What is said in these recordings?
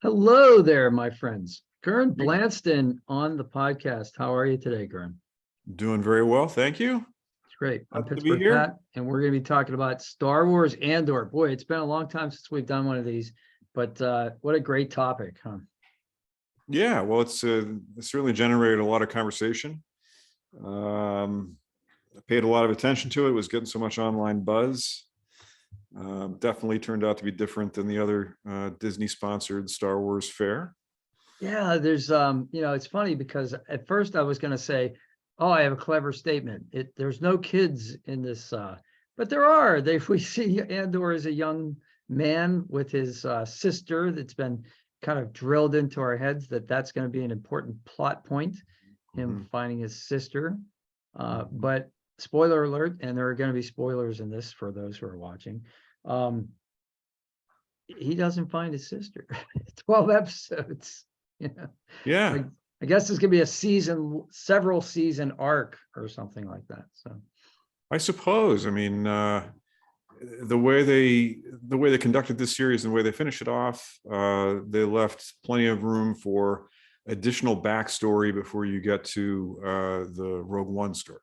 Hello there, my friends. Gern Blanston on the podcast. How are you today, Gern? Doing very well, thank you. It's great. I'm Happy to be Pittsbrgh here. Pat, and we're going to be talking about Star Wars Andor. Boy, it's been a long time since we've done one of these, but what a great topic, huh? Yeah, well, it's certainly generated a lot of conversation. I paid a lot of attention to it. Was getting so much online buzz. Definitely turned out to be different than the other Disney-sponsored Star Wars fair. Yeah, there's it's funny because at first I was going to say, oh, I have a clever statement. There's no kids in this, but there are. We see Andor as a young man with his sister. That's been kind of drilled into our heads that's going to be an important plot point, him finding his sister. But spoiler alert, and there are going to be spoilers in this for those who are watching. He doesn't find his sister. 12 episodes. Yeah. I guess there's gonna be a several season arc or something like that. So I suppose. I mean, the way they conducted this series and the way they finish it off, they left plenty of room for additional backstory before you get to the Rogue One story.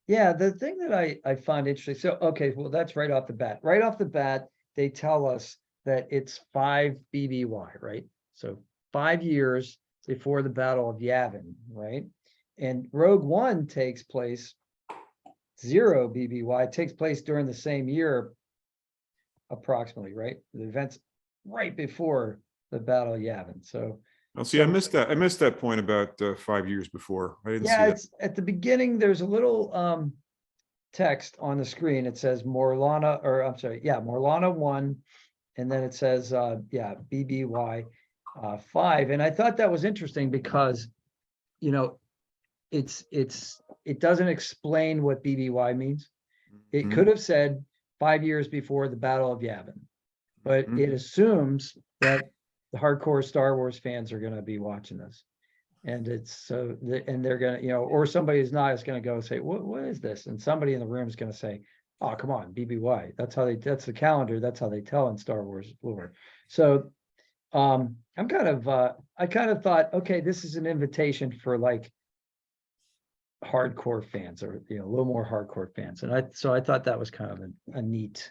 yeah, the thing that I find interesting. So okay, well that's right off the bat. Right off the bat, they tell us that it's 5 BBY, right? So 5 years before the Battle of Yavin, right? And Rogue One takes place 0 BBY. It takes place during the same year, approximately, right? The events right before the Battle of Yavin. So, I'll see. I missed that. I missed that point about 5 years before. I didn't see that. It's at the beginning. There's a little text on the screen. It says Morlana, or I'm sorry, Morlana 1, and then it says BBY 5. And I thought that was interesting because, it doesn't explain what BBY means. It could have said 5 years before the Battle of Yavin, but it assumes that the hardcore Star Wars fans are going to be watching this. And they're going to, or somebody who's not is going to go say, what is this? And somebody in the room is going to say, oh, come on, BBY. That's the calendar. That's how they tell in Star Wars lore. So I kind of thought, okay, this is an invitation for like hardcore fans, or a little more hardcore fans. And I thought that was kind of a neat.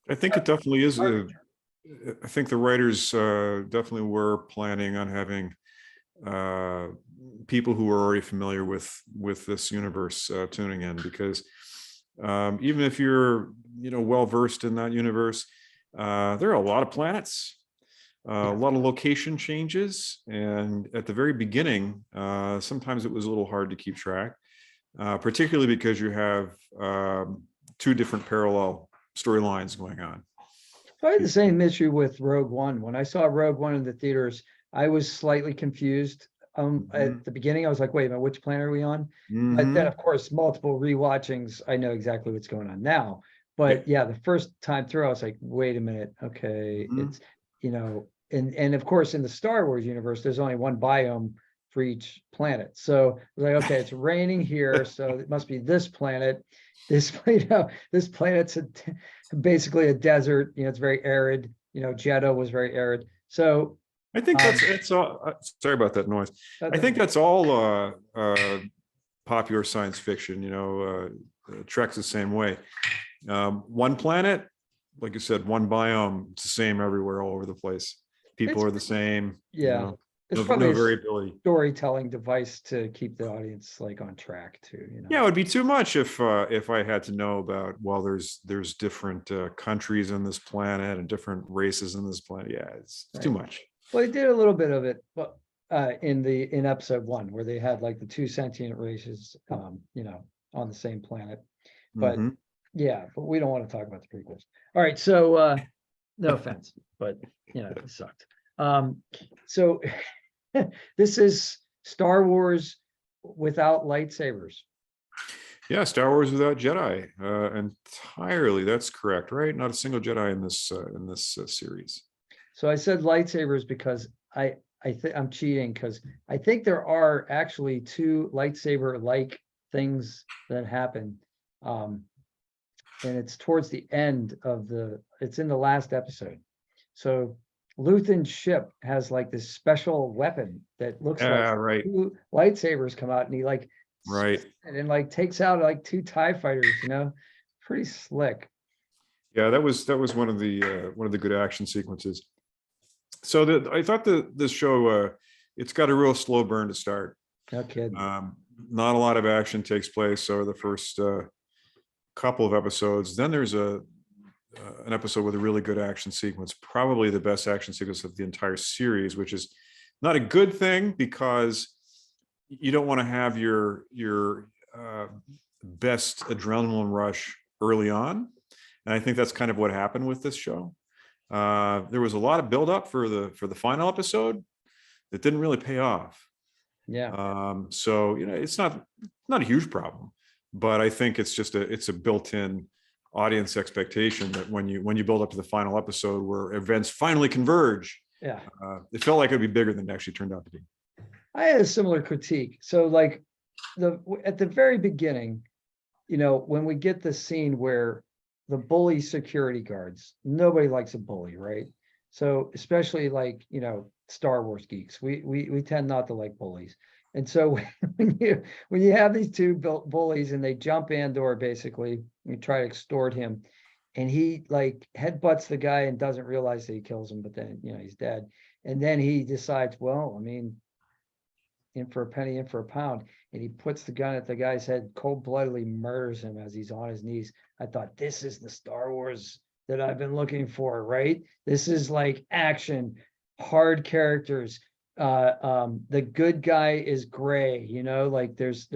I think it definitely is. I think the writers definitely were planning on having people who are already familiar with this universe tuning in, because even if you're well versed in that universe, there are a lot of planets, a lot of location changes, and at the very beginning, sometimes it was a little hard to keep track, particularly because you have 2 different parallel storylines going on. I had the same issue with Rogue One. When I saw Rogue One in the theaters, I was slightly confused. At the beginning, I was like, wait a minute, which planet are we on? But then, of course, multiple rewatchings, I know exactly what's going on now. But yeah, the first time through, I was like, wait a minute, okay, it's, and of course, in the Star Wars universe, there's only one biome for each planet. So I was like, okay, it's raining here, so it must be this planet. This planet's basically a desert. It's very arid. Jeddah was very arid. So I think it's all. Sorry about that noise. I think that's all popular science fiction. Trek's the same way. One planet, like you said, one biome. It's the same everywhere, all over the place. People are the same. Yeah. It's no probably variability. Storytelling device to keep the audience like on track too. Yeah, it would be too much if I had to know about, well, there's different countries on this planet and different races in this planet. Yeah, it's too much. Well, they did a little bit of it, but in episode 1, where they had like the 2 sentient races, on the same planet. But yeah, but we don't want to talk about the prequels. All right, so no offense, but it sucked. So this is Star Wars without lightsabers. Yeah, Star Wars without Jedi, entirely. That's correct, right? Not a single Jedi in this series. So I said lightsabers because I think I'm cheating, because I think there are actually 2 lightsaber-like things that happen, and it's towards the end of it's in the last episode. So Luthen's ship has like this special weapon that looks like Right, two lightsabers come out, and he like right. and like takes out like two TIE fighters, pretty slick. Yeah, that was one of the good action sequences. So I thought this show, it's got a real slow burn to start. No kidding. Not a lot of action takes place over the first couple of episodes. Then there's an episode with a really good action sequence, probably the best action sequence of the entire series, which is not a good thing because you don't want to have your best adrenaline rush early on. And I think that's kind of what happened with this show. There was a lot of buildup for the final episode that didn't really pay off. Yeah. So it's not a huge problem, but I think it's just it's a built-in audience expectation that when you build up to the final episode where events finally converge, Yeah. It felt like it'd be bigger than it actually turned out to be. I had a similar critique. So like at the very beginning, when we get the scene where the bully security guards, nobody likes a bully, right? So especially like, Star Wars geeks, we tend not to like bullies. And so when you have these two bullies and they jump Andor, basically, you try to extort him, and he like headbutts the guy and doesn't realize that he kills him, but then he's dead. And then he decides, well, I mean, in for a penny, in for a pound, and he puts the gun at the guy's head, cold-bloodedly murders him as he's on his knees. I thought, this is the Star Wars that I've been looking for, right? This is like action, hard characters. The good guy is gray, like there's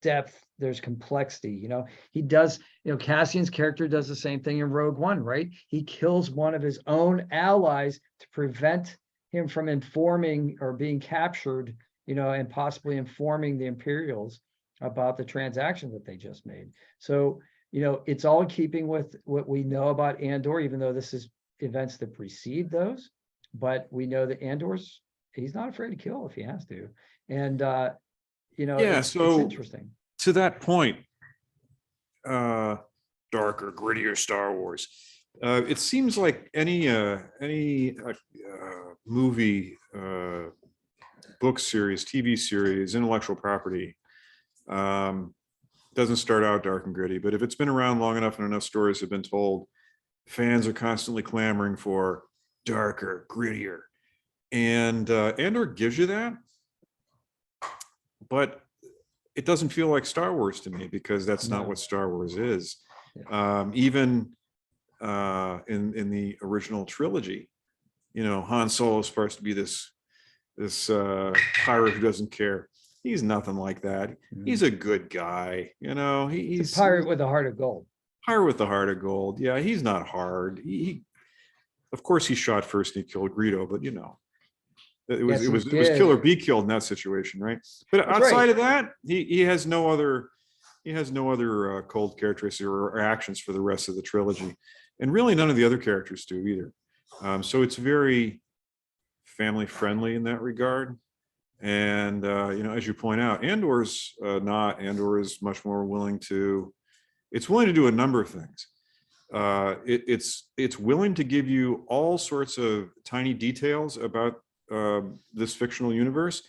depth, there's complexity. He does, Cassian's character does the same thing in Rogue One, right? He kills one of his own allies to prevent him from informing or being captured, and possibly informing the Imperials about the transaction that they just made. So, it's all in keeping with what we know about Andor, even though this is events that precede those. But we know that he's not afraid to kill if he has to. And, it's interesting. To that point, darker, grittier Star Wars. It seems like any movie, book series, TV series, intellectual property doesn't start out dark and gritty, but if it's been around long enough and enough stories have been told, fans are constantly clamoring for darker, grittier. And Andor gives you that, but it doesn't feel like Star Wars to me, because that's not what Star Wars is. Even in the original trilogy, Han Solo is supposed to be this pirate who doesn't care. He's nothing like that. He's a good guy. He's a pirate with a heart of gold. Pirate with a heart of gold. Yeah, he's not hard. He of course he shot first and he killed Greedo, but it was kill or be killed in that situation, right? But outside of that, he has no other cold characteristics or actions for the rest of the trilogy, and really none of the other characters do either. So it's very family friendly in that regard. And as you point out, Andor is much more willing to. It's willing to do a number of things. It's willing to give you all sorts of tiny details about this fictional universe,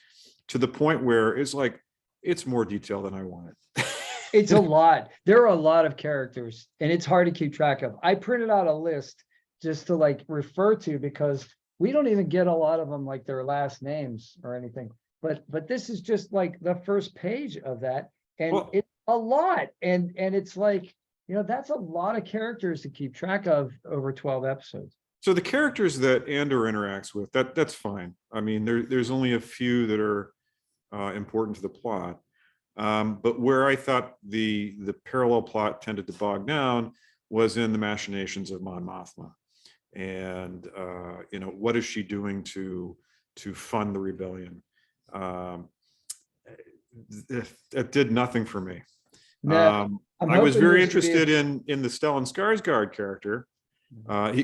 to the point where it's more detail than I wanted. It's a lot. There are a lot of characters, and it's hard to keep track of. I printed out a list just to like refer to, because we don't even get a lot of them, like their last names or anything. But this is just like the first page of that, and it's a lot. And it's like, that's a lot of characters to keep track of over 12 episodes. So the characters that Andor interacts with, that's fine. I mean, there's only a few that are important to the plot. But where I thought the parallel plot tended to bog down was in the machinations of Mon Mothma, and what is she doing to fund the rebellion? That did nothing for me. I was very interested in the Stellan Skarsgård character,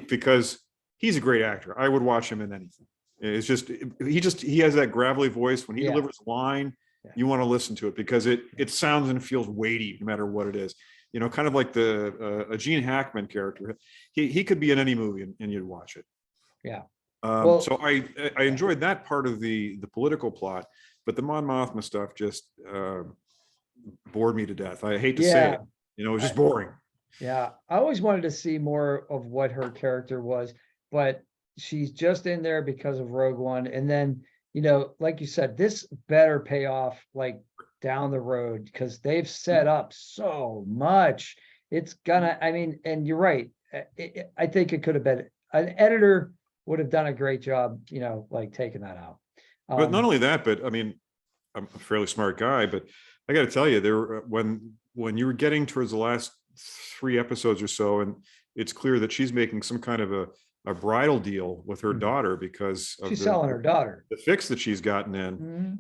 because he's a great actor. I would watch him in anything. It's just he has that gravelly voice. When he delivers a line, you want to listen to it, because it sounds and feels weighty no matter what it is. Kind of like a Gene Hackman character. He could be in any movie and you'd watch it. Yeah. Well, So I enjoyed that part of the political plot, but the Mon Mothma stuff just bored me to death. I hate to say it, yeah, it was I, just boring. yeah. I always wanted to see more of what her character was, but she's just in there because of Rogue One. And then, like you said, this better pay off like down the road because they've set up so much. It's gonna, I mean, and you're right. I think it could have been an editor would have done a great job, like taking that out. But not only that, but I mean, I'm a fairly smart guy, but I got to tell you, there when you were getting towards the last 3 episodes or so, and it's clear that she's making some kind of a bridal deal with her daughter because of she's selling her daughter. the fix that she's gotten in. Mhm.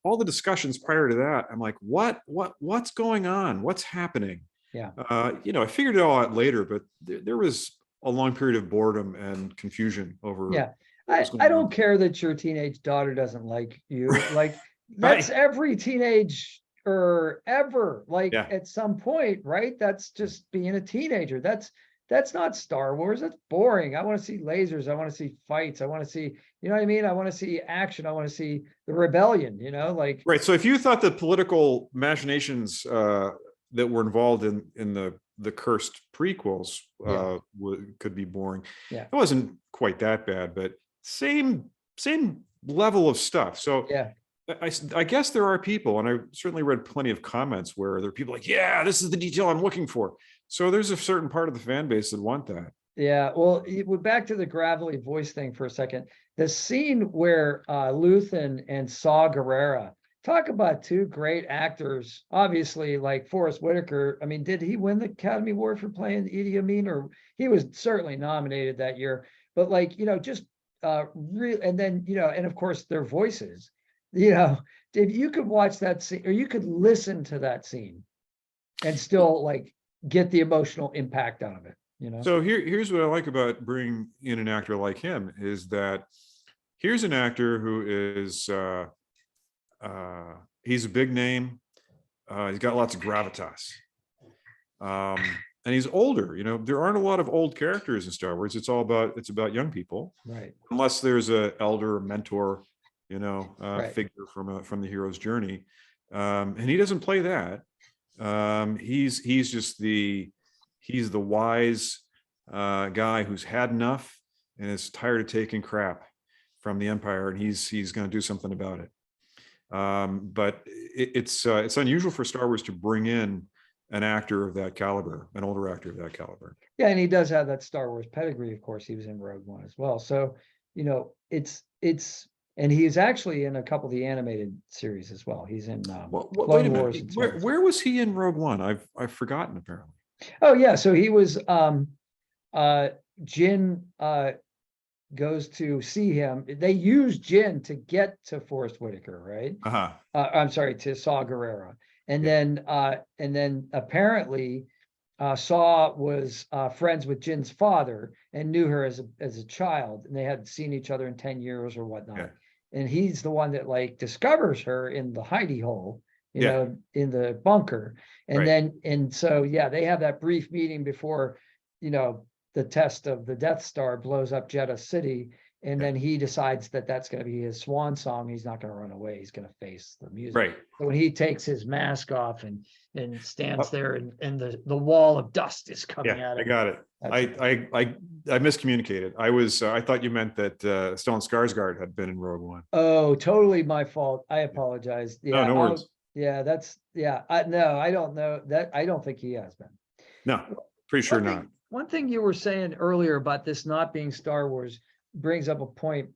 All the discussions prior to that, I'm like, what's going on? What's happening? Yeah. I figured it all out later, but there was a long period of boredom and confusion over. Yeah. what's I going don't on. care that your teenage daughter doesn't like you. Like that's Right. every teenage or ever. Like Yeah. at some point, right? That's just being a teenager. That's not Star Wars. That's boring. I want to see lasers. I want to see fights. I want to see, you know what I mean? I want to see action. I want to see the rebellion, like Right. So if you thought the political machinations that were involved in the cursed prequels could be boring, yeah. it wasn't quite that bad, but same level of stuff. So Yeah. I guess there are people, and I certainly read plenty of comments where there are people like, yeah, this is the detail I'm looking for. So there's a certain part of the fan base that want that. Yeah, well, we're back to the gravelly voice thing for a second. The scene where Luthen and Saw Gerrera talk about 2 great actors, obviously like Forrest Whitaker. I mean, did he win the Academy Award for playing Idi Amin? Or he was certainly nominated that year. But like, just real, and then, and of course their voices, if you could watch that scene or you could listen to that scene and still like get the emotional impact out of it. So here's what I like about bringing in an actor like him is that here's an actor who is he's a big name. He's got lots of gravitas. And he's older. There aren't a lot of old characters in Star Wars. It's about young people, right? Unless there's a elder mentor, Right. figure from the hero's journey, and he doesn't play that. He's just he's the wise guy who's had enough and is tired of taking crap from the Empire, and he's going to do something about it. But it's unusual for Star Wars to bring in an actor of that caliber, an older actor of that caliber. Yeah, and he does have that Star Wars pedigree. Of course, he was in Rogue One as well. So, it's and he's actually in a couple of the animated series as well. He's in Wait a Clone Wars. minute. Where was he in Rogue One? I've forgotten apparently. Oh yeah, so he was Jin goes to see him. They use Jin to get to Forrest Whitaker, right? I'm sorry, to Saw Gerrera. And then apparently Saw was friends with Jin's father and knew her as a child, and they hadn't seen each other in 10 years or whatnot. Yeah. And he's the one that like discovers her in the hidey hole, Yeah. in the bunker. And Right. so they have that brief meeting before, the test of the Death Star blows up Jeddah City. And then he decides that that's going to be his swan song. He's not going to run away. He's going to face the music. Right. So when he takes his mask off and stands there and the wall of dust is coming at him. I got it. I miscommunicated. I thought you meant that Stellan Skarsgård had been in Rogue One. Oh, totally my fault. I apologize. Yeah, No worries. Yeah, I don't know that. I don't think he has been. No, pretty sure not. One thing you were saying earlier about this not being Star Wars brings up a point,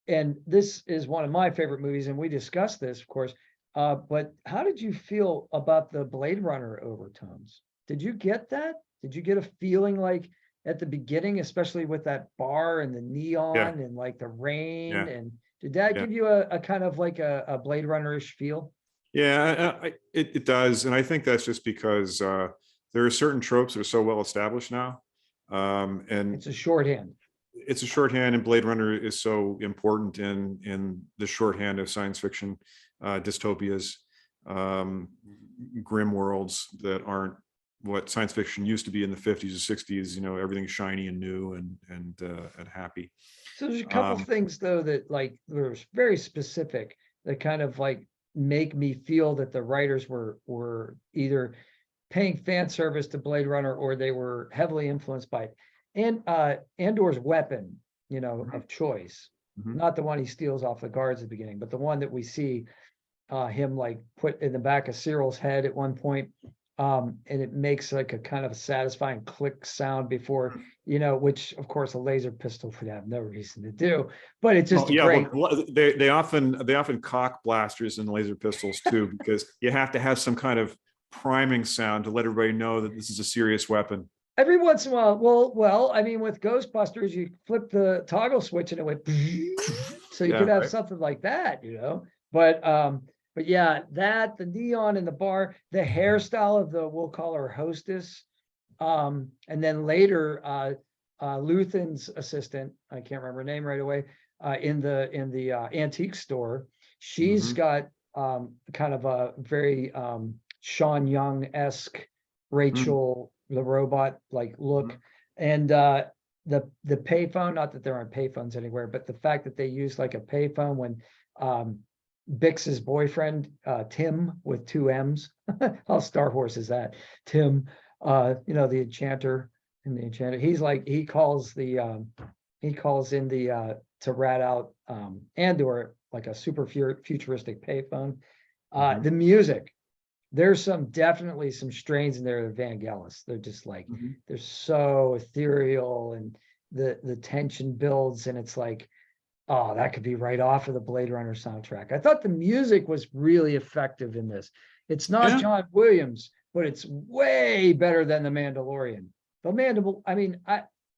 and this is one of my favorite movies, and we discussed this, of course. But how did you feel about the Blade Runner overtones? Did you get that? Did you get a feeling like at the beginning, especially with that bar and the neon and like the rain, and did that give you a kind of like a Blade Runner-ish feel? Yeah, it does, and I think that's just because there are certain tropes that are so well established now, and it's a shorthand. It's a shorthand, and Blade Runner is so important in the shorthand of science fiction dystopias, grim worlds that aren't what science fiction used to be in the 50s or 60s. You know, everything's shiny and new and happy. So there's a couple things though that like were very specific that kind of like make me feel that the writers were either paying fan service to Blade Runner or they were heavily influenced by it. And Andor's weapon, you know, of choice, not the one he steals off the guards at the beginning, but the one that we see him like put in the back of Cyril's head at one point. And it makes like a kind of satisfying click sound before, you know, which of course a laser pistol would have no reason to do, but it's just great. Well, they often cock blasters and laser pistols too, because you have to have some kind of priming sound to let everybody know that this is a serious weapon. Every once in a while, well, I mean, with Ghostbusters, you flip the toggle switch and it went, so you could have something like that, you know. But yeah, the neon in the bar, the hairstyle of the, we'll call her hostess, and then later Luthen's assistant, I can't remember her name right away, in the antique store, she's got kind of a very Sean Young-esque Rachel the robot like look, and the payphone, not that there aren't payphones anywhere, but the fact that they use like a payphone when Bix's boyfriend Tim with 2 M's, how Star Wars is that? Tim, you know, the enchanter in the enchanter, he's like he calls in the to rat out Andor like a super futuristic payphone. The music, there's definitely some strains in there of Vangelis. They're just like they're so ethereal, and the tension builds, and it's like, oh, that could be right off of the Blade Runner soundtrack. I thought the music was really effective in this. It's not John Williams, but it's way better than The Mandalorian. I mean,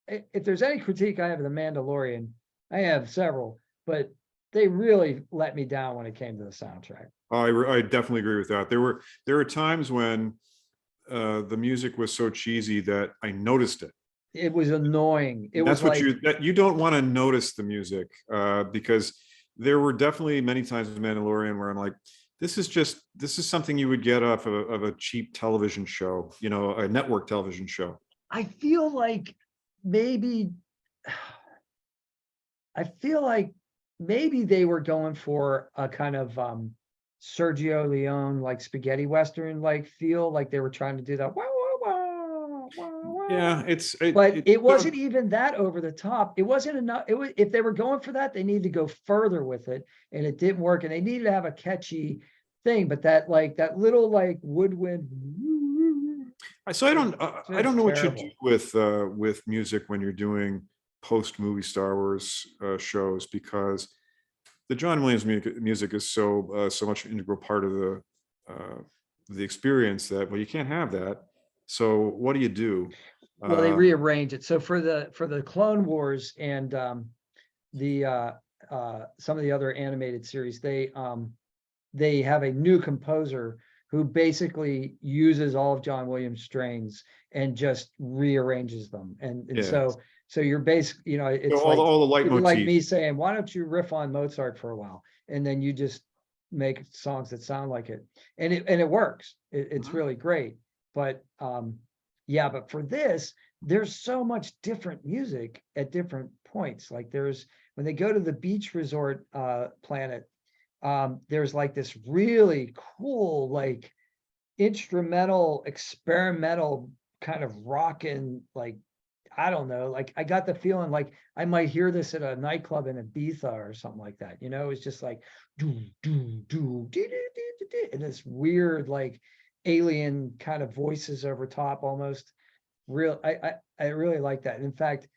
if there's any critique I have of The Mandalorian, I have several, but they really let me down when it came to the soundtrack. I definitely agree with that. There were times when the music was so cheesy that I noticed it. It was annoying. That's what you don't want to notice the music, because there were definitely many times in Mandalorian where I'm like, this is something you would get off of a cheap television show, you know, a network television show. I feel like maybe they were going for a kind of Sergio Leone like spaghetti western like feel, like they were trying to do that. Yeah, it wasn't even that over the top. It wasn't enough. If they were going for that, they needed to go further with it, and it didn't work. And they needed to have a catchy thing, but that little like woodwind. So I don't know what you do with music when you're doing post-movie Star Wars shows, because the John Williams music is so much an integral part of the experience that, well, you can't have that. So what do you do? Well, they rearrange it. So for the Clone Wars and some of the other animated series, they have a new composer who basically uses all of John Williams' strains and just rearranges them. And so you're basically, you know, it's all the light motifs. Like me saying, why don't you riff on Mozart for a while? And then you just make songs that sound like it. And it works. It's really great. But but for this, there's so much different music at different points. Like when they go to the beach resort planet, there's like this really cool, like instrumental, experimental kind of rockin', like, I don't know, like I got the feeling like I might hear this at a nightclub in Ibiza or something like that. You know, it's just like do do do do do, and this weird like alien kind of voices over top almost. I really like that. In fact,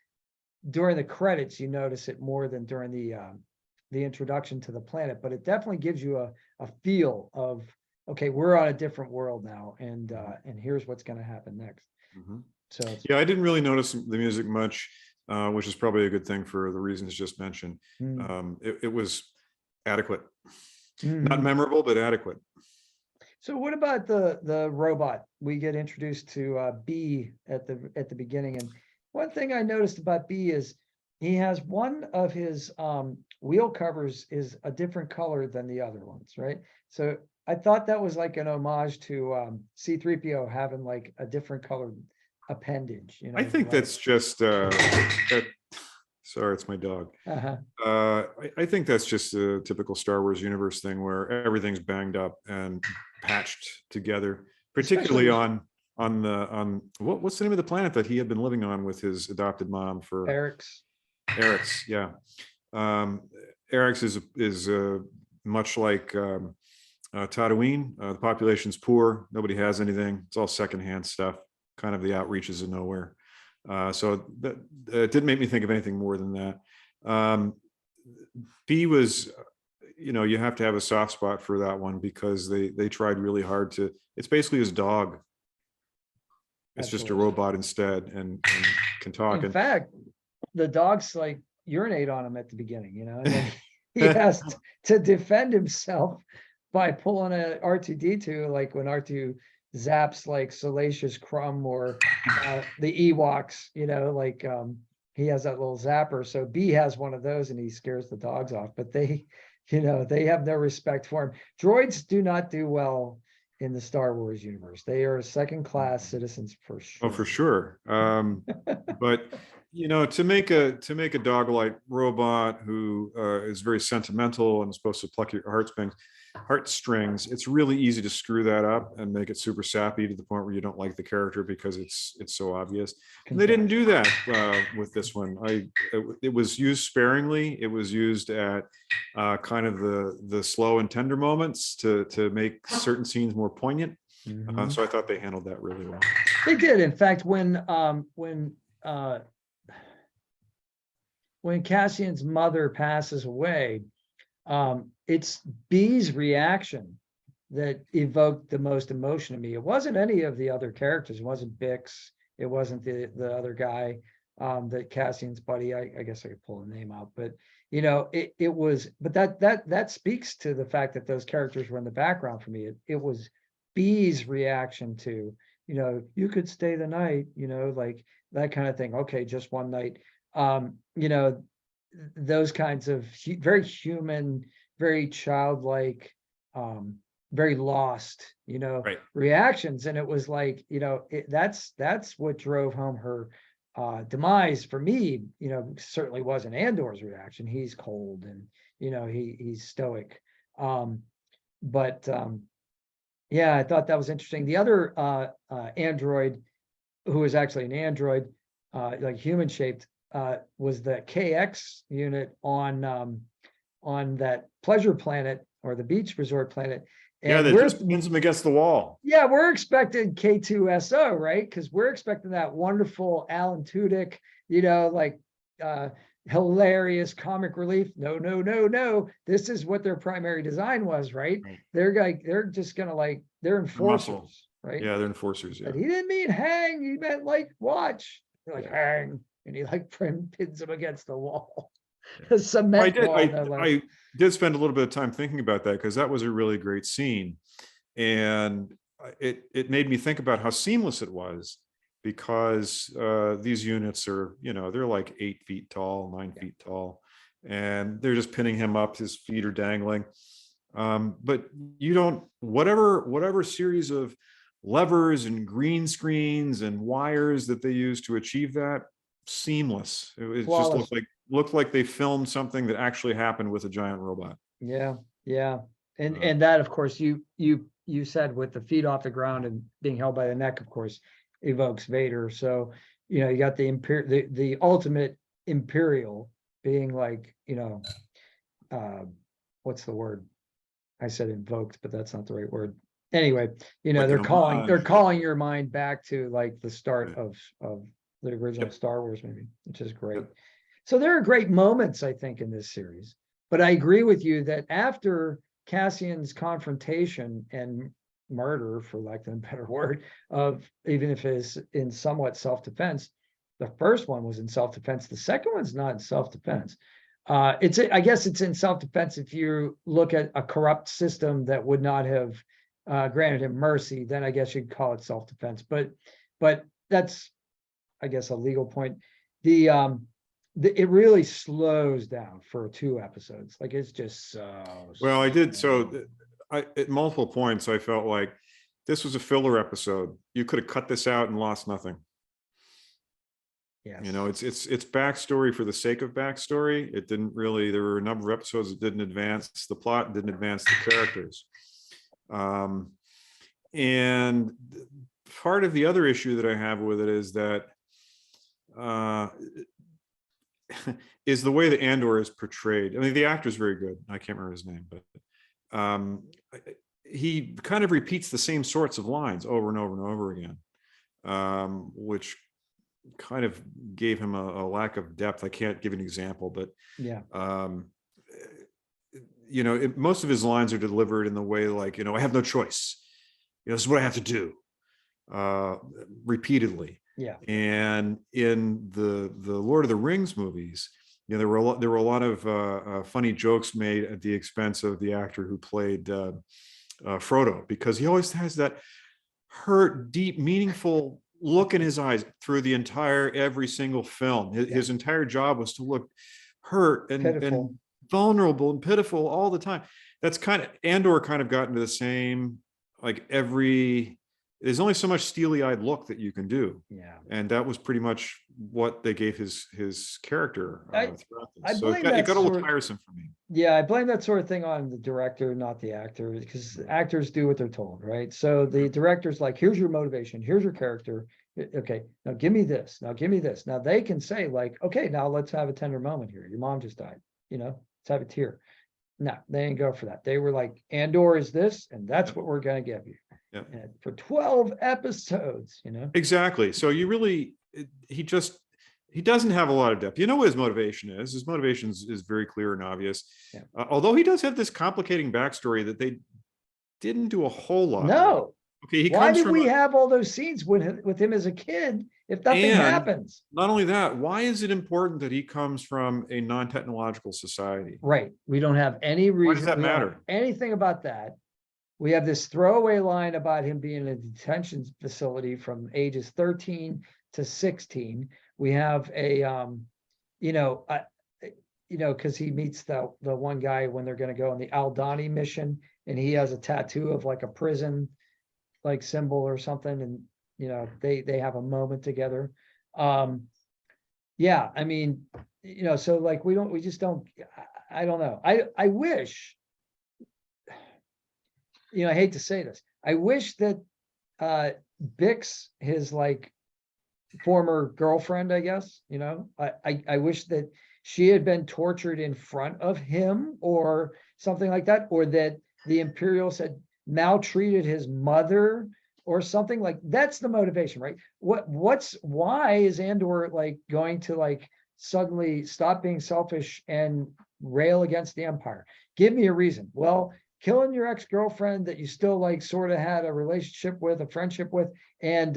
during the credits, you notice it more than during the introduction to the planet, but it definitely gives you a feel of, okay, we're on a different world now, and here's what's going to happen next. So yeah, I didn't really notice the music much, which is probably a good thing for the reasons just mentioned. It was adequate, not memorable, but adequate. So what about the robot? We get introduced to B at the beginning, and one thing I noticed about B is he has one of his wheel covers is a different color than the other ones, right? So I thought that was like an homage to C3PO having like a different colored appendage, you know. I think like- that's just sorry, it's my dog. Uh-huh. I think that's just a typical Star Wars universe thing where everything's banged up and patched together, particularly on what's the name of the planet that he had been living on with his adopted mom for Eric's, yeah. Eric's is much like Tatooine. The population's poor. Nobody has anything. It's all secondhand stuff. Kind of the outreaches of nowhere. So that it didn't make me think of anything more than that. B was, you have to have a soft spot for that one because they tried really hard to. It's basically his dog. It's just a robot instead, and can talk. In fact, the dog's like urinate on him at the beginning, and then he has to defend himself by pulling a R2D2, like when R2 zaps like Salacious Crumb or the Ewoks, he has that little zapper. So B has one of those and he scares the dogs off, but they have no respect for him. Droids do not do well in the Star Wars universe. They are second-class citizens for sure. Oh, for sure. But to make a dog-like robot who is very sentimental and is supposed to pluck your heartstrings, it's really easy to screw that up and make it super sappy to the point where you don't like the character because it's so obvious. And they didn't do that with this one. It was used sparingly. It was used at kind of the slow and tender moments to make certain scenes more poignant. Mm-hmm. So I thought they handled that really well. They did. In fact, when Cassian's mother passes away, it's B's reaction that evoked the most emotion in me. It wasn't any of the other characters. It wasn't Bix. It wasn't the other guy, that Cassian's buddy. I guess I could pull a name out, but it was. But that speaks to the fact that those characters were in the background for me. It was B's reaction to, you could stay the night, like that kind of thing. Okay, just one night. Those kinds of very human, very childlike, very lost, Right. reactions. And it was like, that's what drove home her demise for me. Certainly wasn't Andor's reaction. He's cold and he's stoic. Yeah, I thought that was interesting. The other android, who is actually an android, like human shaped, was the KX unit on that pleasure planet or the beach resort planet. And that just pins them against the wall. Yeah, we're expecting K2SO, right? Because we're expecting that wonderful Alan Tudyk, hilarious comic relief. No. This is what their primary design was, right? They're just gonna they're enforcers, right? Yeah, they're enforcers. Yeah. But he didn't mean hang, he meant watch. They're hang. And he pins him against the wall. The cement wall. I did spend a little bit of time thinking about that because that was a really great scene. And it made me think about how seamless it was because these units are, they're like 8 feet tall, 9 feet tall, and they're just pinning him up, his feet are dangling. But whatever series of levers and green screens and wires that they use to achieve that, seamless. It just looked like they filmed something that actually happened with a giant robot. Yeah. And that, of course, you said with the feet off the ground and being held by the neck, of course, evokes Vader. So you got the ultimate Imperial being what's the word? I said invoked, but that's not the right word. Anyway, they're calling your mind back to the start of the original Star Wars movie, which is great. Yep. So there are great moments, I think, in this series. But I agree with you that after Cassian's confrontation and murder, for lack of a better word, of even if it's in somewhat self-defense, the first one was in self-defense. The second one's not in self-defense. I guess it's in self-defense if you look at a corrupt system that would not have granted him mercy, then I guess you'd call it self-defense. But that's, I guess, a legal point. It really slows down for 2 episodes. It's just so. Well, at multiple points, I felt like this was a filler episode. You could have cut this out and lost nothing. Yes. You know, it's backstory for the sake of backstory. It didn't really, there were a number of episodes that didn't advance the plot, didn't advance the characters. And part of the other issue that I have with it is that is the way that Andor is portrayed. I mean, the actor's very good. I can't remember his name, but he kind of repeats the same sorts of lines over and over and over again, which kind of gave him a lack of depth. I can't give an example, but yeah, you know, most of his lines are delivered in the way like, you know, I have no choice. You know, this is what I have to do, repeatedly. yeah. And in the Lord of the Rings movies, you know, there were a lot of funny jokes made at the expense of the actor who played Frodo, because he always has that hurt, deep, meaningful look in his eyes through the every single film. His entire job was to look hurt and vulnerable and pitiful all the time. That's kind of, Andor kind of got into the same, like there's only so much steely-eyed look that you can do. Yeah. And that was pretty much what they gave his character throughout this. So it got a little tiresome for me. Yeah, I blame that sort of thing on the director, not the actor, because actors do what they're told, right? So the director's like, here's your motivation, here's your character. Okay, now give me this, now give me this. Now they can say like, okay, now let's have a tender moment here. Your mom just died, you know, let's have a tear. No, they didn't go for that. They were like, Andor is this, and that's what we're going to give you. Yeah. For 12 episodes, you know. Exactly. So you really, he doesn't have a lot of depth. You know what his motivation is. His motivation is very clear and obvious. Yeah. Although he does have this complicating backstory that they didn't do a whole lot. No. Okay. Why did we have all those scenes with him as a kid if nothing happens? Not only that, why is it important that he comes from a non-technological society? Right. We don't have any reason. Why does that matter? Anything about that. We have this throwaway line about him being in a detention facility from ages 13 to 16. We have a, because he meets the one guy when they're going to go on the Aldani mission, and he has a tattoo of like a prison, like symbol or something, and you know they have a moment together. Yeah, I mean, you know, so like we just don't. I don't know. I wish. You know, I hate to say this. I wish that Bix, his like former girlfriend, I guess, you know, I wish that she had been tortured in front of him or something like that, or that the Imperials had maltreated his mother or something. Like that's the motivation, right? Why is Andor like going to like suddenly stop being selfish and rail against the Empire? Give me a reason. Well, killing your ex-girlfriend that you still like sort of had a relationship with, a friendship with, and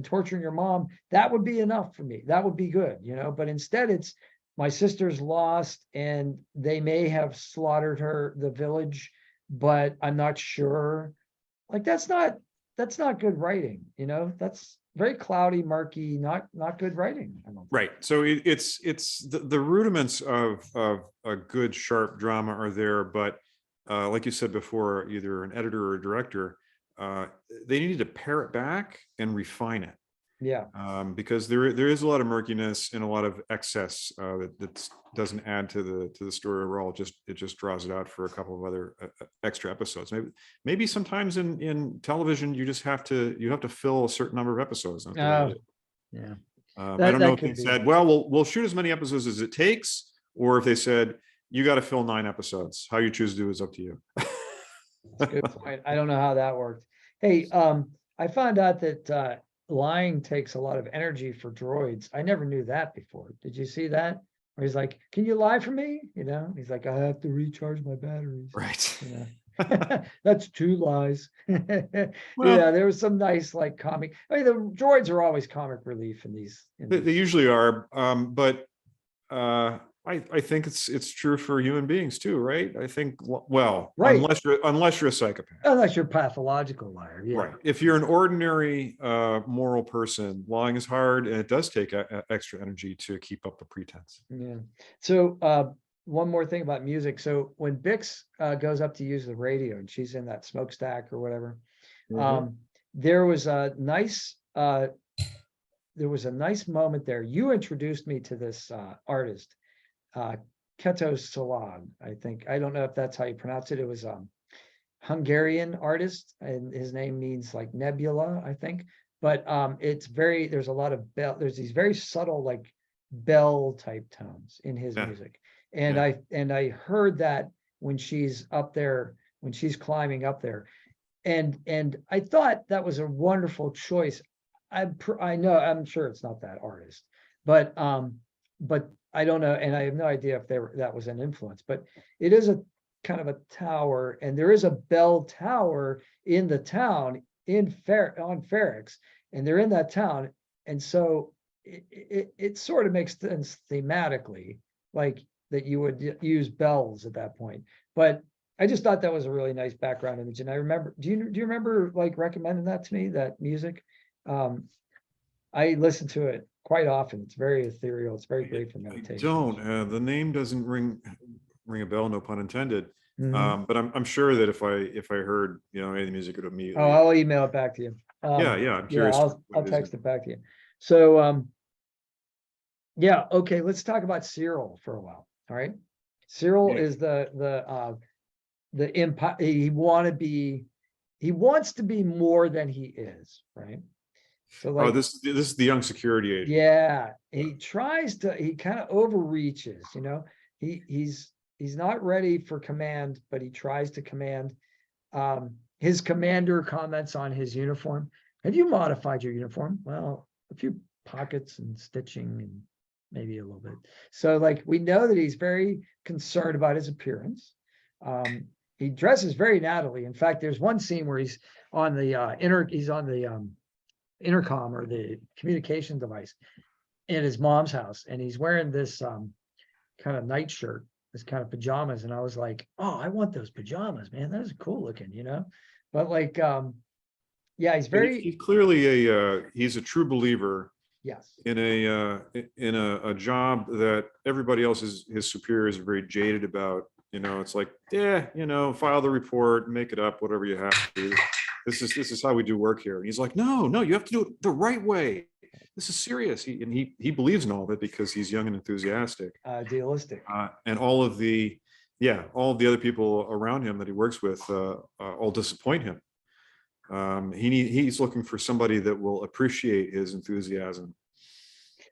torturing your mom, that would be enough for me. That would be good, you know. But instead it's my sister's lost and they may have slaughtered the village, but I'm not sure. Like that's not good writing, you know. That's very cloudy, murky, not good writing. Right. So it's the rudiments of a good sharp drama are there, but like you said before, either an editor or a director, they need to pare it back and refine it. Yeah. Because there is a lot of murkiness and a lot of excess that doesn't add to the story overall. It just draws it out for a couple of other extra episodes. Maybe sometimes in television you have to fill a certain number of episodes. Yeah. I don't know if they said, well, we'll shoot as many episodes as it takes, or if they said, you got to fill 9 episodes. How you choose to do is up to you. That's a good point. I don't know how that worked. Hey, I found out that lying takes a lot of energy for droids. I never knew that before. Did you see that? Where he's like, "Can you lie for me?" You know, he's like, "I have to recharge my batteries." Right. You know? That's 2 lies. Well, yeah, there was some nice like comic. I mean, the droids are always comic relief in these. They usually are, but. I think it's true for human beings too, right? I think, well, right. unless you're a psychopath, unless you're a pathological liar, yeah. Right. If you're an ordinary moral person, lying is hard, and it does take extra energy to keep up the pretense. Yeah. So one more thing about music. So when Bix goes up to use the radio and she's in that smokestack or whatever, there was a nice moment there. You introduced me to this artist, Keto Salon. I think, I don't know if that's how you pronounce it. It was Hungarian artist, and his name means like nebula, I think. But it's very, there's a lot of bell, there's these very subtle like bell type tones in his music. And I heard that when she's up there, when she's climbing up there. And I thought that was a wonderful choice. I know, I'm sure it's not that artist, but I don't know, and I have no idea if that was an influence, but it is a kind of a tower, and there is a bell tower in the town on Ferrix, and they're in that town, and so it sort of makes sense thematically, like that you would use bells at that point. But I just thought that was a really nice background image, and I remember. Do you remember like recommending that to me? That music, I listen to it quite often. It's very ethereal. It's very great for meditation. The name doesn't ring a bell, no pun intended. But I'm sure that if I heard any of the music, it would immediately. Oh, I'll email it back to you. I'm curious. I'll text it back to you. So yeah, okay. Let's talk about Cyril for a while. All right, Cyril is the empire. He wants to be more than he is, right? So like, this is the young security agent. Yeah, he kind of overreaches, he's not ready for command, but he tries to command. His commander comments on his uniform. Have you modified your uniform? Well, a few pockets and stitching and maybe a little bit. So like, we know that he's very concerned about his appearance. He dresses very nattily. In fact, there's one scene where he's on the intercom or the communication device in his mom's house, and he's wearing this kind of nightshirt, this kind of pajamas, and I was like, oh, I want those pajamas, man. Those are cool looking, but like he's very, he's clearly he's a true believer. Yes. In a job that everybody else his superiors are very jaded about. It's like, file the report, make it up, whatever you have to do. This is how we do work here. And he's like, no, you have to do it the right way. This is serious. He believes in all of it because he's young and enthusiastic, idealistic. And all of the other people around him that he works with all disappoint him. He's looking for somebody that will appreciate his enthusiasm.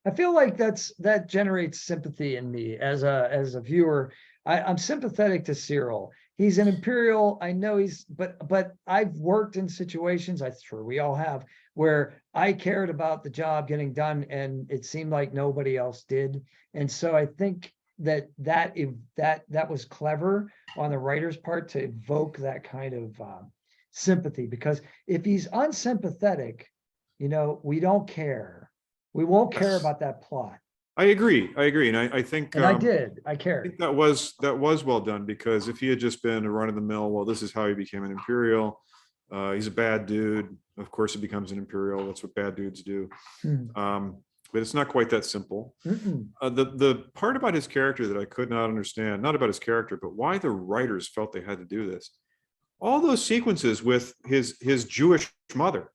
I feel like that generates sympathy in me as a viewer. I'm sympathetic to Cyril. He's an Imperial. I know but I've worked in situations, I'm sure we all have, where I cared about the job getting done and it seemed like nobody else did. And so I think that was clever on the writer's part to evoke that kind of sympathy, because if he's unsympathetic, we don't care. We won't care about that plot. I agree. And I think I cared. I think that was well done, because if he had just been a run of the mill, well, this is how he became an Imperial. He's a bad dude. Of course, he becomes an Imperial. That's what bad dudes do. But it's not quite that simple. The part about his character that I could not understand, not about his character, but why the writers felt they had to do this. All those sequences with his Jewish mother.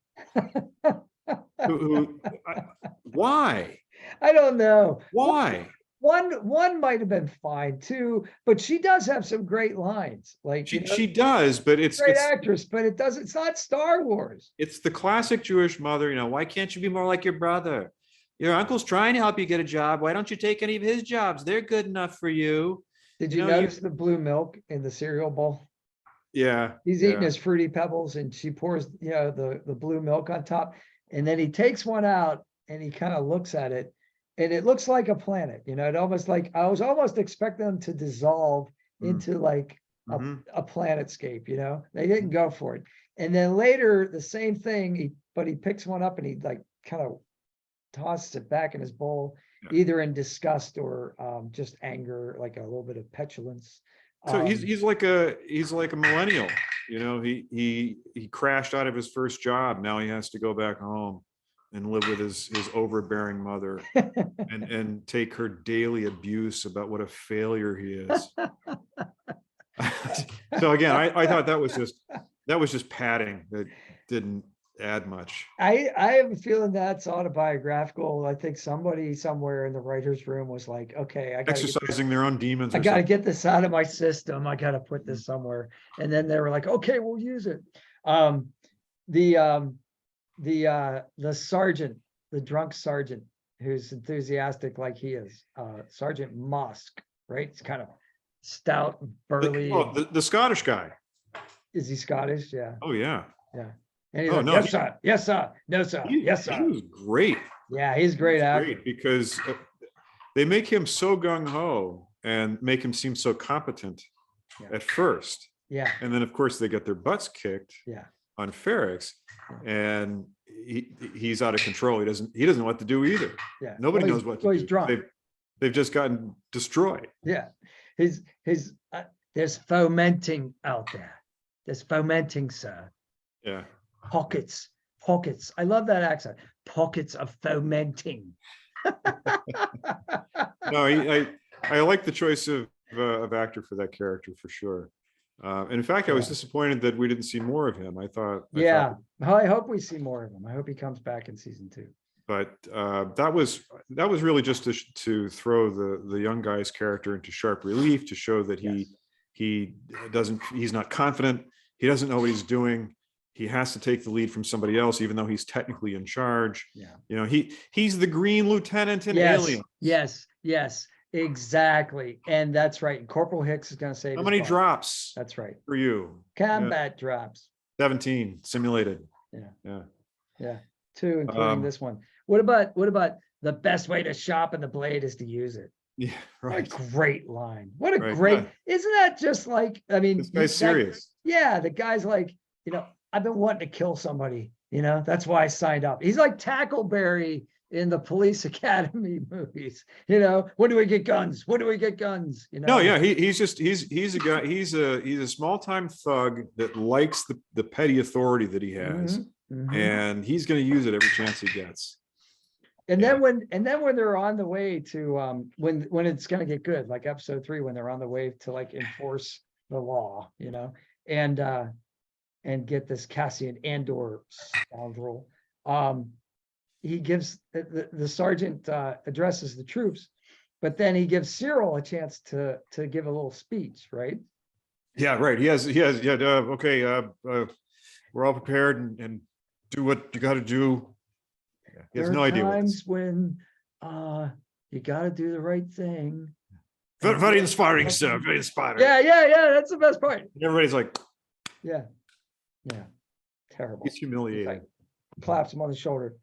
Why? I don't know. Why? One might have been fine too, but she does have some great lines. Like she does, but it's great actress, but it's not Star Wars. It's the classic Jewish mother. Why can't you be more like your brother? Your uncle's trying to help you get a job. Why don't you take any of his jobs? They're good enough for you. Did you notice the blue milk in the cereal bowl? Yeah. He's eating his Fruity Pebbles and she pours, the blue milk on top. And then he takes one out and he kind of looks at it and it looks like a planet, it almost like, I was almost expecting them to dissolve into like a planetscape, they didn't go for it. And then later the same thing, but he picks one up and he like kind of tosses it back in his bowl, either in disgust or just anger, like a little bit of petulance. So he's like a millennial, he crashed out of his first job. Now he has to go back home and live with his overbearing mother and take her daily abuse about what a failure he is. So again, I thought that was just padding that didn't add much. I have a feeling that's autobiographical. I think somebody somewhere in the writer's room was like, okay, I gotta Exercising their own demons. I got to get this out of my system. I got to put this somewhere. And then they were like, okay, we'll use it. The sergeant, the drunk sergeant who's enthusiastic like he is, Sergeant Mosk, right? It's kind of stout, burly. The Scottish guy. Is he Scottish? Yeah. Oh yeah. Yeah. And he's Oh, like, no, yes, sir. Yes, sir. No, sir. Yes, sir. He was great. Yeah, he's a great actor. Great because they make him so gung-ho and make him seem so competent at first. Yeah. And then of course they get their butts kicked on Ferrix, and he's out of control. He doesn't know what to do either. Yeah. Nobody knows what to do. He's drunk. They've just gotten destroyed. Yeah. There's fomenting out there. There's fomenting, sir. Yeah. Pockets. I love that accent. Pockets of fomenting. No, I like the choice of actor for that character for sure. And in fact, I was disappointed that we didn't see more of him. I thought. I hope we see more of him. I hope he comes back in season 2. But that was really just to throw the young guy's character into sharp relief, to show that he's not confident. He doesn't know what he's doing. He has to take the lead from somebody else, even though he's technically in charge. Yeah. You know, he's the Green Lieutenant in Alien. Yes, exactly. And that's right. Corporal Hicks is going to say, how many drops? That's right. For you. Combat drops. 17 simulated. Yeah. 2, including this one. What about the best way to sharpen the blade is to use it? Yeah, right. What a great line. What a great, isn't that just like, I mean, this guy's serious. Yeah, the guy's like, I've been wanting to kill somebody, that's why I signed up. He's like Tackleberry in the Police Academy movies. When do we get guns? When do we get guns? No, yeah, he's a guy, he's a small-time thug that likes the petty authority that he has. And he's going to use it every chance he gets. And then when they're on the way to when it's going to get good, like episode 3, when they're on the way to like enforce the law, and get this Cassian Andor scoundrel, he gives the sergeant addresses the troops, but then he gives Cyril a chance to give a little speech, right? Yeah, right. He has okay, we're all prepared and do what you got to do. He has no idea. Times when you got to do the right thing. Very inspiring, sir. Very inspiring. Yeah. That's the best part. And everybody's like, yeah, terrible. He's humiliated. Like, claps him on the shoulder.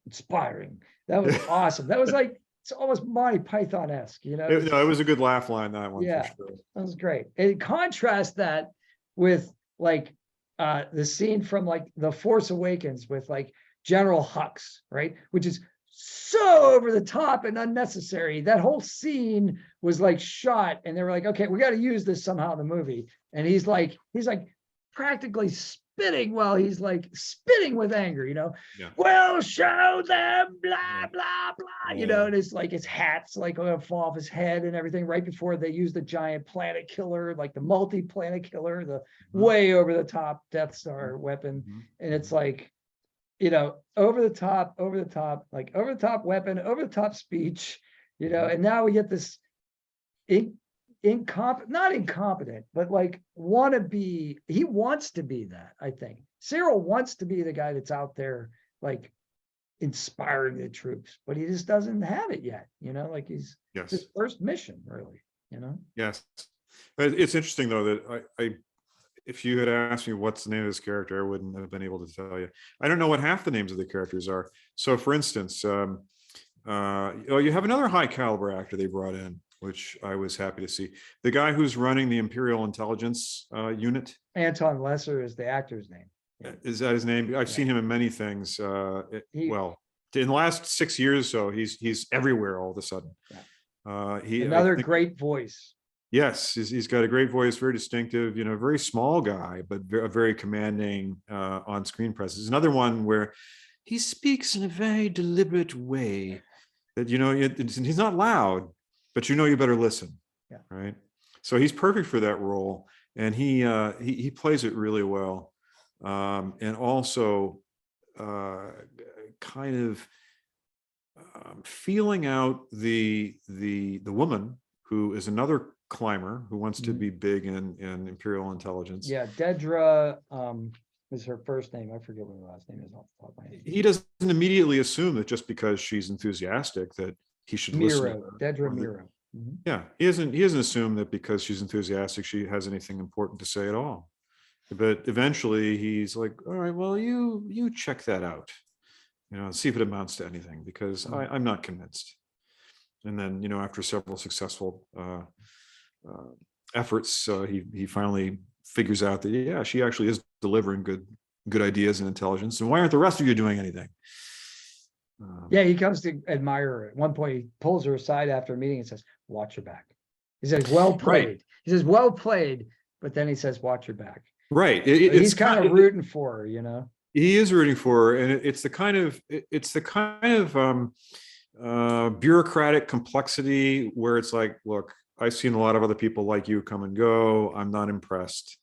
Inspiring. That was awesome. That was like, it's almost Monty Python-esque, It was a good laugh line, that one. Yeah, for sure. That was great. And contrast that with like the scene from like The Force Awakens with like General Hux, right? Which is so over the top and unnecessary. That whole scene was like shot, and they were like, okay, we got to use this somehow in the movie. And he's like practically spitting while he's like spitting with anger, We'll show them, blah, blah, blah, and it's like his hat's like going to fall off his head and everything right before they use the giant planet killer, like the multi-planet killer, the way over the top Death Star weapon. And it's like, over the top weapon, over the top speech, and now we get this not incompetent, but like he wants to be that. I think Cyril wants to be the guy that's out there, like inspiring the troops, but he just doesn't have it yet, like he's his first mission, really, Yes. It's interesting though, that I if you had asked me what's the name of this character, I wouldn't have been able to tell you. I don't know what half the names of the characters are. So for instance, you have another high caliber actor they brought in, which I was happy to see. The guy who's running the Imperial Intelligence Unit. Anton Lesser is the actor's name. Is that his name? I've seen him in many things. In the last 6 years or so, he's everywhere all of a sudden. Another great voice. Yes, he's got a great voice, very distinctive, very small guy, but a very commanding on-screen presence. Another one where he speaks in a very deliberate way that, he's not loud, but you better listen. Yeah. Right. So he's perfect for that role. And he plays it really well. And also kind of feeling out the woman who is another climber who wants to be big in Imperial intelligence. Yeah, Dedra is her first name. I forget what her last name is off the top of my head. He doesn't immediately assume that just because she's enthusiastic that he should listen to her. Dedra Miro. Yeah, he doesn't assume that because she's enthusiastic she has anything important to say at all. But eventually he's like, all right, well, you check that out, see if it amounts to anything, because I'm not convinced. And then, after several successful efforts, he finally figures out that, yeah, she actually is delivering good ideas and intelligence. And why aren't the rest of you doing anything? Yeah, he comes to admire her. At one point, he pulls her aside after a meeting and says, watch your back. He says, well played. Right. He says, well played. But then he says, watch your back. Right. He's kind of rooting for her, He is rooting for her. And it's the kind of bureaucratic complexity where it's like, look, I've seen a lot of other people like you come and go. I'm not impressed.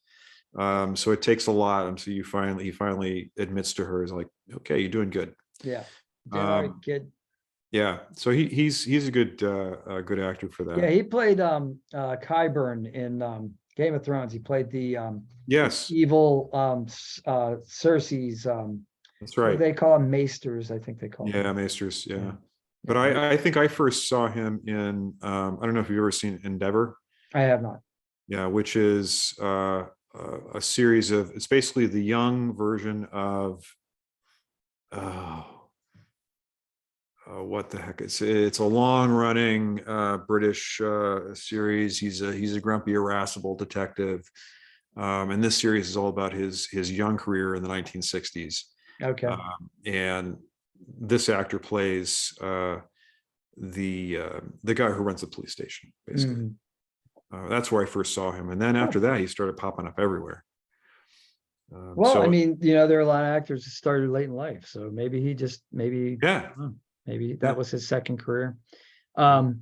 So it takes a lot until he finally admits to her, is like, okay, you're doing good. Yeah. Kid. Yeah. So he's a good actor for that. Yeah, he played Qyburn in Game of Thrones. He played the yes, evil Cersei's that's right. They call them maesters, I think they call them. Yeah, maesters, yeah. But I think I first saw him in I don't know if you've ever seen Endeavor. I have not. Yeah, which is a series of, it's basically the young version of what the heck? It's a long running British series. He's a grumpy, irascible detective. And this series is all about his young career in the 1960s. Okay. And this actor plays the guy who runs the police station, basically. That's where I first saw him. And then after that, he started popping up everywhere. Well, I mean, there are a lot of actors that started late in life. So maybe maybe that was his second career. Sorry,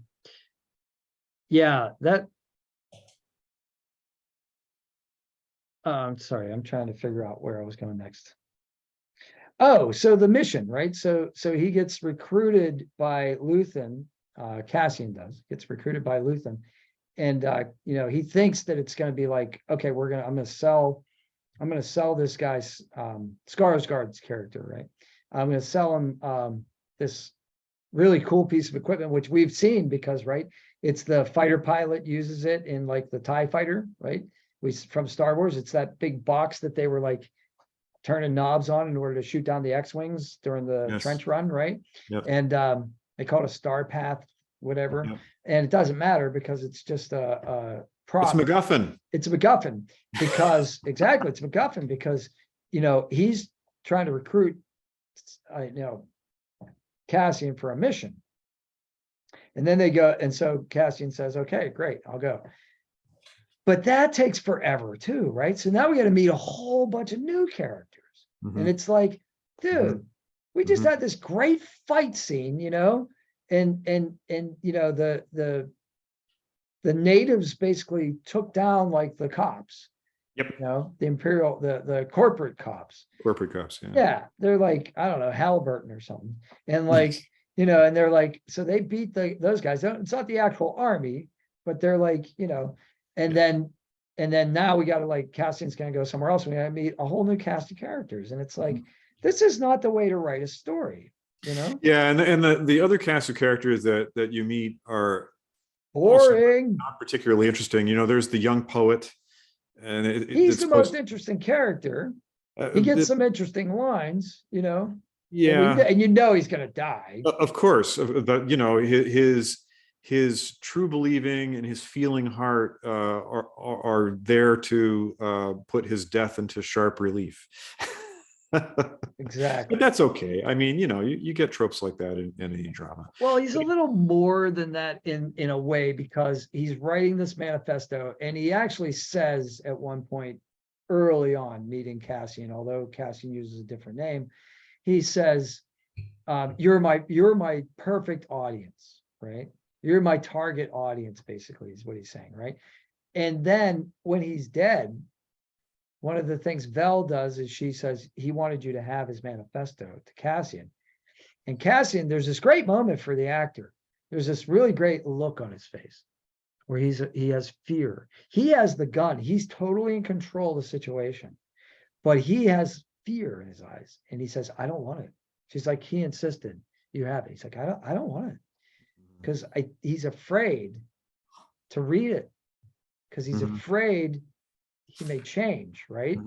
I'm trying to figure out where I was going next. Oh, so the mission, right? So he gets recruited by Luthen. Cassian gets recruited by Luthen, and he thinks that it's going to be like, okay, I'm going to sell this guy's Skarsgård's character, right? I'm going to sell him this really cool piece of equipment, which we've seen because, right, it's the fighter pilot uses it in like the TIE fighter, right? From Star Wars, it's that big box that they were like turning knobs on in order to shoot down the X-Wings during the trench run, right? Yep. And they call it a star path, whatever. Yep. And it doesn't matter because it's just a prop. It's MacGuffin. It's a MacGuffin because exactly, it's MacGuffin because he's trying to recruit Cassian for a mission. And then they go, and so Cassian says, okay, great, I'll go. But that takes forever too, right? So now we got to meet a whole bunch of new characters. And it's like, dude, we just had this great fight scene, and the natives basically took down like the cops. Yep. The Imperial, the corporate cops. Corporate cops, yeah. Yeah. They're like, I don't know, Halliburton or something. And like, and they're like, so they beat those guys. It's not the actual army, but they're like, and then now we got to like, Cassian's going to go somewhere else. We got to meet a whole new cast of characters. And it's like, this is not the way to write a story, Yeah. And the other cast of characters that you meet are boring, not particularly interesting. There's the young poet. And he's the most interesting character. He gets some interesting lines, Yeah. And he's going to die. Of course. But, his true believing and his feeling heart are there to put his death into sharp relief. Exactly. But that's okay. I mean, you get tropes like that in any drama. Well, he's a little more than that in a way, because he's writing this manifesto, and he actually says at one point early on meeting Cassian, although Cassian uses a different name, he says, you're my perfect audience, right? You're my target audience, basically, is what he's saying, right? And then when he's dead, one of the things Vel does is she says he wanted you to have his manifesto to Cassian. And Cassian, there's this great moment for the actor. There's this really great look on his face where he has fear. He has the gun. He's totally in control of the situation, but he has fear in his eyes. And he says, I don't want it. She's like, he insisted you have it. He's like, I don't want it. Because he's afraid to read it. Because he's afraid he may change, right?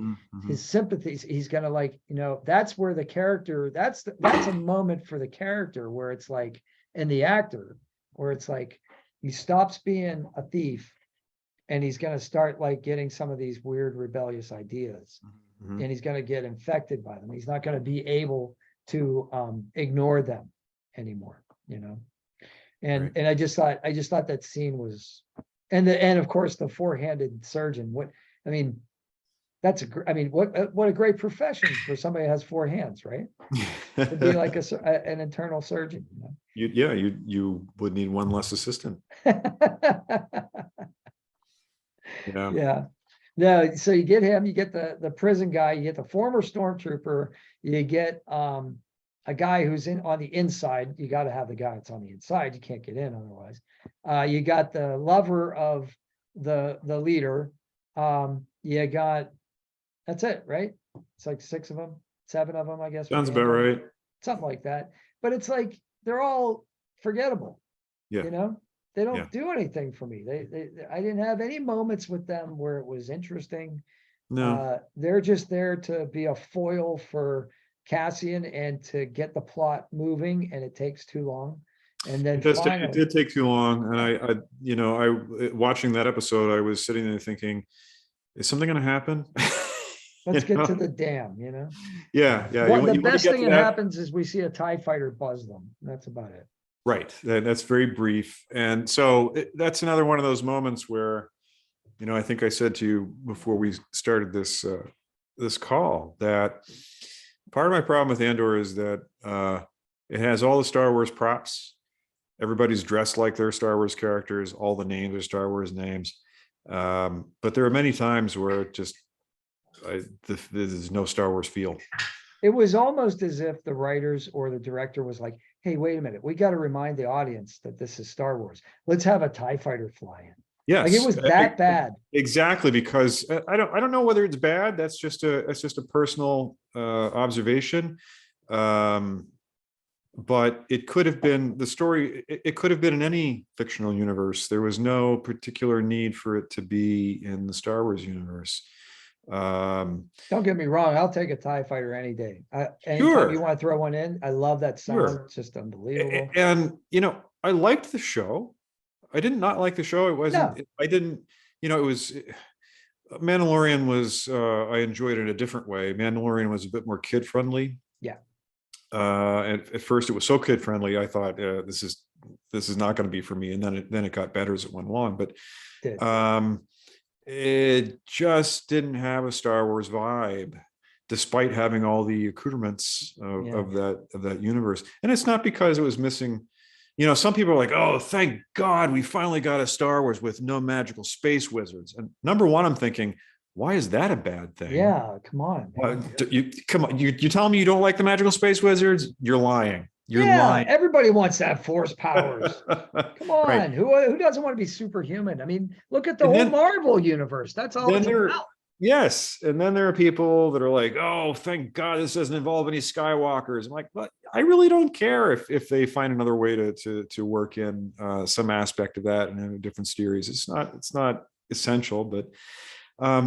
His sympathies, he's gonna like, that's where the character, that's a moment for the character where it's like, and the actor, where it's like he stops being a thief and he's gonna start like getting some of these weird rebellious ideas, and he's gonna get infected by them. He's not gonna be able to ignore them anymore, and Right. I just thought that scene was, and of course the four-handed surgeon. What I mean, what a great profession for somebody who has four hands, right? To be like an internal surgeon. You would need one less assistant. Yeah. Yeah. No, so you get him, you get the prison guy, you get the former stormtrooper, you get a guy who's on the inside. You got to have the guy that's on the inside. You can't get in otherwise. You got the lover of the leader. You got, that's it, right? It's like 6 of them, 7 of them, I guess. Sounds about right. Something like that. But it's like they're all forgettable. Yeah. They don't do anything for me. I didn't have any moments with them where it was interesting. No. They're just there to be a foil for Cassian and to get the plot moving, and it takes too long. And then It did take too long. And I watching that episode, I was sitting there thinking, is something going to happen? Let's get to the dam, Yeah. The best thing that happens is we see a TIE fighter buzz them. That's about it. Right. That's very brief. And so that's another one of those moments where, I think I said to you before we started this call that part of my problem with Andor is that it has all the Star Wars props. Everybody's dressed like their Star Wars characters. All the names are Star Wars names. But there are many times where it just, there's no Star Wars feel. It was almost as if the writers or the director was like, hey, wait a minute. We got to remind the audience that this is Star Wars. Let's have a TIE fighter fly in. Yes. Like it was that bad. Exactly. Because I don't know whether it's bad. That's just a personal observation. But it could have been the story. It could have been in any fictional universe. There was no particular need for it to be in the Star Wars universe. Don't get me wrong. I'll take a TIE fighter any day. Anytime Sure. you want to throw one in, I love that sound. Sure. It's just unbelievable. And, I liked the show. I did not like the show. It wasn't, I didn't, it was, Mandalorian was, I enjoyed it in a different way. Mandalorian was a bit more kid friendly. Yeah. And at first it was so kid friendly. I thought this is not going to be for me. And then it got better as it went along. But it just didn't have a Star Wars vibe, despite having all the accoutrements of that universe. And it's not because it was missing. Some people are like, "Oh, thank God, we finally got a Star Wars with no magical space wizards." And number one, I'm thinking, why is that a bad thing? Yeah, come on. You tell me you don't like the magical space wizards? You're lying. You're lying. Everybody wants to have force powers. Come on, Right. Who doesn't want to be superhuman? I mean, look at the whole Marvel universe. That's all it's about. Yes, and then there are people that are like, "Oh, thank God this doesn't involve any Skywalkers." I'm like, but I really don't care if they find another way to work in some aspect of that in a different series. It's not essential, but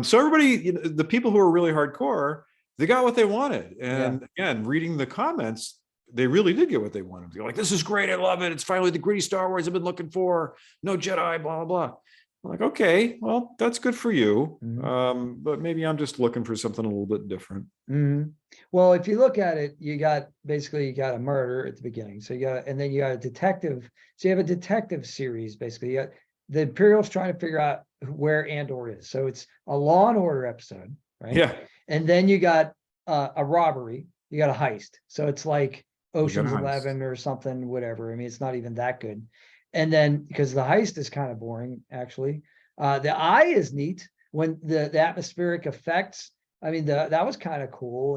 so everybody, the people who are really hardcore, they got what they wanted. And again, reading the comments, they really did get what they wanted. They're like, "This is great. I love it. It's finally the gritty Star Wars I've been looking for. No Jedi, blah, blah, blah." I'm like, okay, well, that's good for you. Mhm. But maybe I'm just looking for something a little bit different. Mhm. Well, if you look at it, you got a murder at the beginning. So and then you got a detective. So you have a detective series, basically. You got the Imperials trying to figure out where Andor is. So it's a Law and Order episode, right? Yeah. And then you got a robbery. you got a heist. So it's like Ocean's heist. 11 or something, whatever. I mean, it's not even that good. And then because the heist is kind of boring, actually. The eye is neat when the atmospheric effects. I mean, that was kind of cool,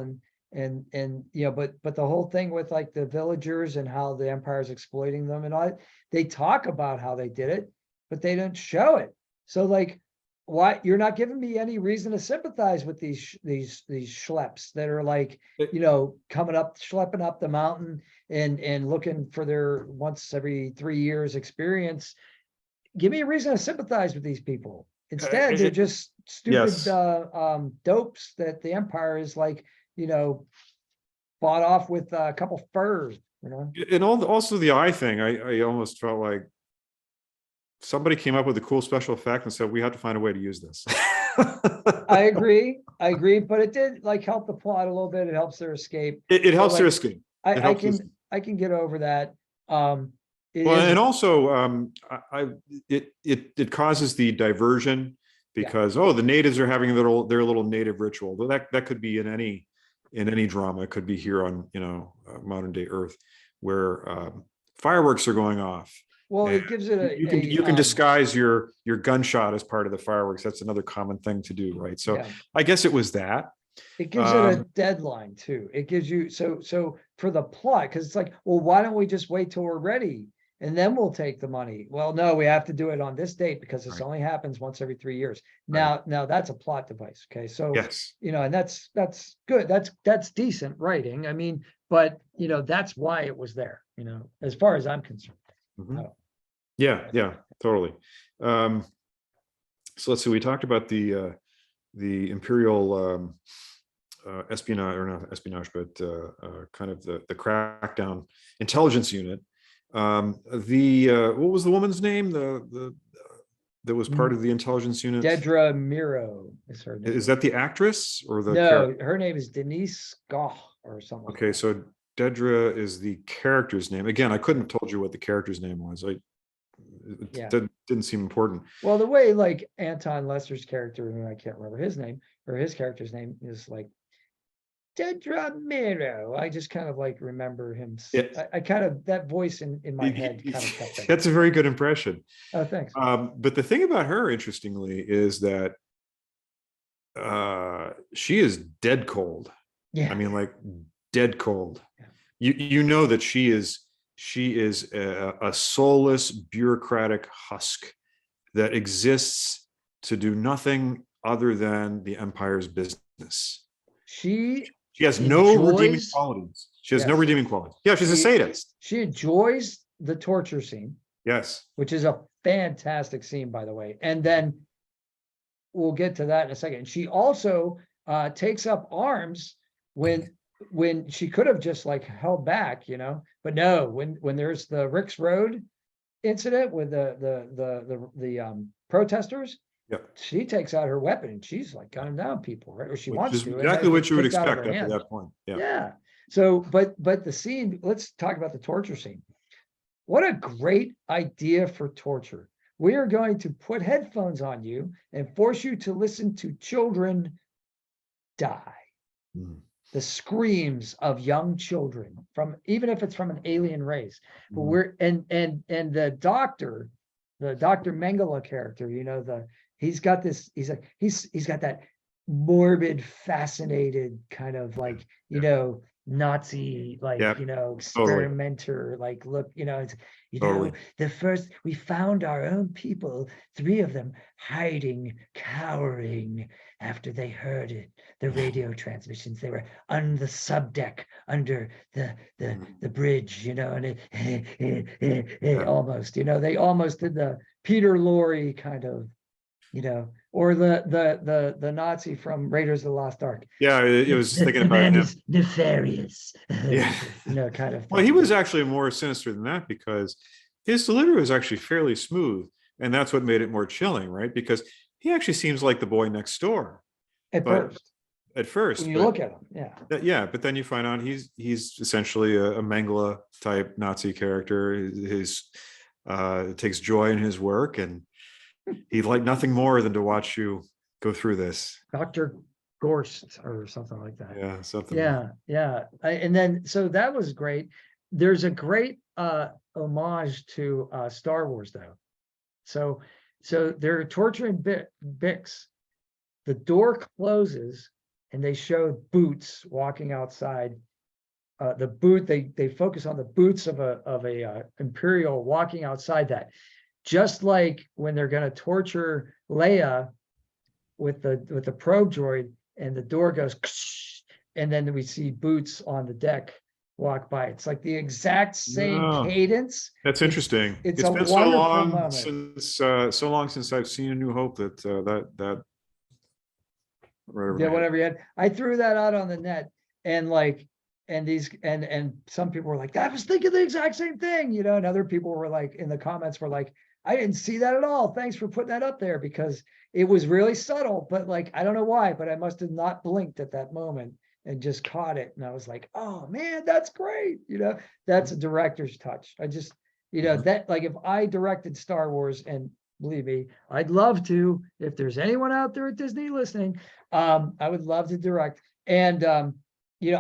and you know, but the whole thing with like the villagers and how the Empire's exploiting them and all, they talk about how they did it, but they don't show it. So like, why you're not giving me any reason to sympathize with these schleps that are like, you know, coming up, schlepping up the mountain and looking for their once every 3 years experience. Give me a reason to sympathize with these people. Instead, they're just stupid dopes that the Empire is like, you know, bought off with a couple furs, you know. And also the eye thing, I almost felt like somebody came up with a cool special effect and said, we have to find a way to use this. I agree, but it did like help the plot a little bit. It helps their escape. It helps like, their escape. I can get over that. Well, and also it causes the diversion because the natives are having their little native ritual. That could be in any drama. It could be here on, you know, modern day Earth, where fireworks are going off. Well, it gives it you can disguise your gunshot as part of the fireworks. That's another common thing to do, right? So I guess it was that. It gives it a deadline too. It gives you so for the plot, because it's like, well, why don't we just wait till we're ready and then we'll take the money? Well, no, we have to do it on this date because this only happens once every 3 years. Now that's a plot device. Okay, so you know, and that's good. That's decent writing. I mean, but you know, that's why it was there. You know, as far as I'm concerned. Yeah, totally. So let's see. We talked about the Imperial espionage, or not espionage, but kind of the crackdown intelligence unit. What was the woman's name? That was part of the intelligence unit. Dedra Miro is her name. Is that the actress or the? No, her name is Denise Gough or something. Okay, so Dedra is the character's name. Again, I couldn't have told you what the character's name was. It didn't seem important. Well, the way like Anton Lesser's character, and I can't remember his name, or his character's name, is like Dedra Miro. I just kind of like remember him. I kind of, that voice in my head kind of kept that. That's a very good impression. Oh, thanks. But the thing about her, interestingly, is that she is dead cold. Yeah. I mean, like dead cold. Yeah. You know that she is a soulless bureaucratic husk that exists to do nothing other than the Empire's business. She has no redeeming qualities. She has no redeeming qualities. Yeah, she's a sadist. She enjoys the torture scene. Yes. Which is a fantastic scene, by the way. And then we'll get to that in a second. She also takes up arms when she could have just like held back, you know, but no, when there's the Ricks Road incident with the protesters, she takes out her weapon and she's like gunning down people, right? Or she wants to. Exactly what you would expect after that point. Yeah. So, but the scene, let's talk about the torture scene. What a great idea for torture. We are going to put headphones on you and force you to listen to children die. The screams of young children, from even if it's from an alien race. But we're and the Dr. Mengele character, you know, he's got that morbid, fascinated kind of like, you know, Nazi, like, you know, experimenter, like, look, you know, it's, you know, we found our own people, 3 of them hiding, cowering after they heard it, the radio transmissions. They were on the subdeck under the bridge, you know, and it almost, you know, they almost did the Peter Lorre kind of, you know, or the Nazi from Raiders of the Lost Ark. Yeah, it was thinking about man him. Is nefarious. Yeah, you know, kind of. Well, he was actually more sinister than that because his delivery was actually fairly smooth, and that's what made it more chilling, right? Because he actually seems like the boy next door. At first, when you look at him, but then you find out he's essentially a Mengele type Nazi character. His takes joy in his work, and he'd like nothing more than to watch you go through this. Dr. Gorst or something like that. Yeah, something. Yeah. And then, so that was great. There's a great homage to Star Wars though. So they're torturing Bix. The door closes and they show boots walking outside. The boot, they focus on the boots of a Imperial walking outside that. Just like when they're going to torture Leia with the probe droid, and the door goes, and then we see boots on the deck walk by. It's like the exact same cadence. That's interesting. It's It's a been so wonderful long moment. since I've seen A New Hope that whatever. Whatever you had. I threw that out on the net, and like, and some people were like, I was thinking the exact same thing, and other people were like, in the comments were like, I didn't see that at all. Thanks for putting that up there, because it was really subtle, but like, I don't know why, but I must have not blinked at that moment and just caught it. And I was like, oh man, that's great. That's a director's touch. I just, that, like, if I directed Star Wars, and believe me, I'd love to, if there's anyone out there at Disney listening, I would love to direct. And,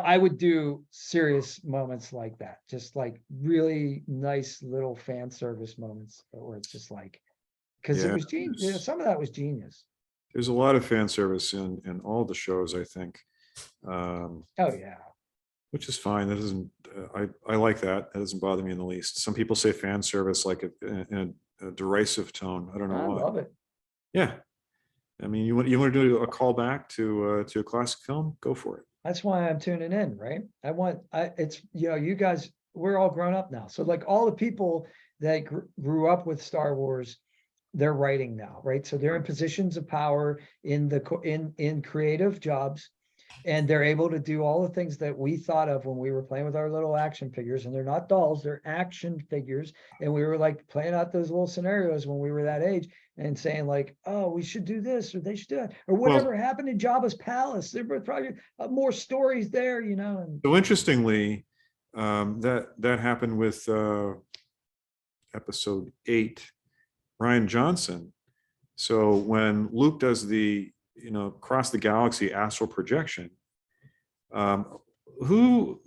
I would do serious moments like that, just like really nice little fan service moments where it's just like, because it was genius. Some of that was genius. There's a lot of fan service in all the shows, I think. Oh yeah. Which is fine. That doesn't. I like that. That doesn't bother me in the least. Some people say fan service like in a derisive tone. I don't know why. I love it. Yeah. I mean, you want to do a callback to a classic film? Go for it. That's why I'm tuning in, right? It's, you guys, we're all grown up now. So like all the people that grew up with Star Wars, they're writing now, right? So they're in positions of power in creative jobs, and they're able to do all the things that we thought of when we were playing with our little action figures. And they're not dolls, they're action figures. And we were like playing out those little scenarios when we were that age, and saying like, oh, we should do this, or they should do that, or whatever happened in Jabba's palace. There were probably more stories there, And so interestingly, that happened with episode 8, Rian Johnson. So when Luke does the across the galaxy astral projection, who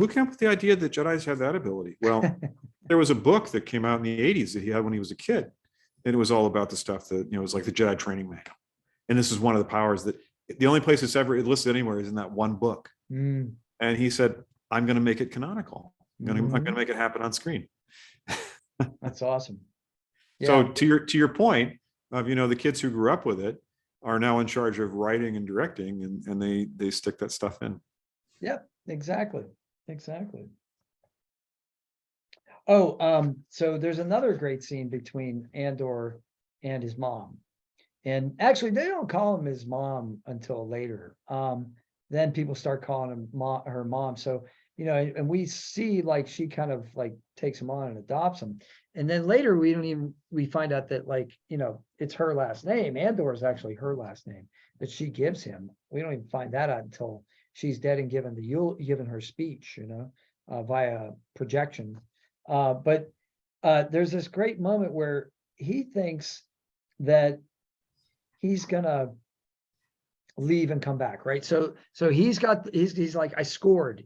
came up with the idea that Jedis have that ability? Well, there was a book that came out in the 80s that he had when he was a kid. And it was all about the stuff that, it was like the Jedi training manual. And this is one of the powers that the only place it's ever listed anywhere is in that one book. And he said, I'm going to make it canonical. I'm going to make it happen on screen. That's awesome. Yeah. So to your point of, the kids who grew up with it are now in charge of writing and directing, and they stick that stuff in. Yep, exactly. Oh, so there's another great scene between Andor and his mom. And actually, they don't call him his mom until later. Then people start calling him her mom. So, and we see like she kind of like takes him on and adopts him. And then later we find out that like, it's her last name. Andor is actually her last name that she gives him. We don't even find that out until she's dead and given her speech, via projection. But there's this great moment where he thinks that he's gonna leave and come back, right? So he's like, I scored,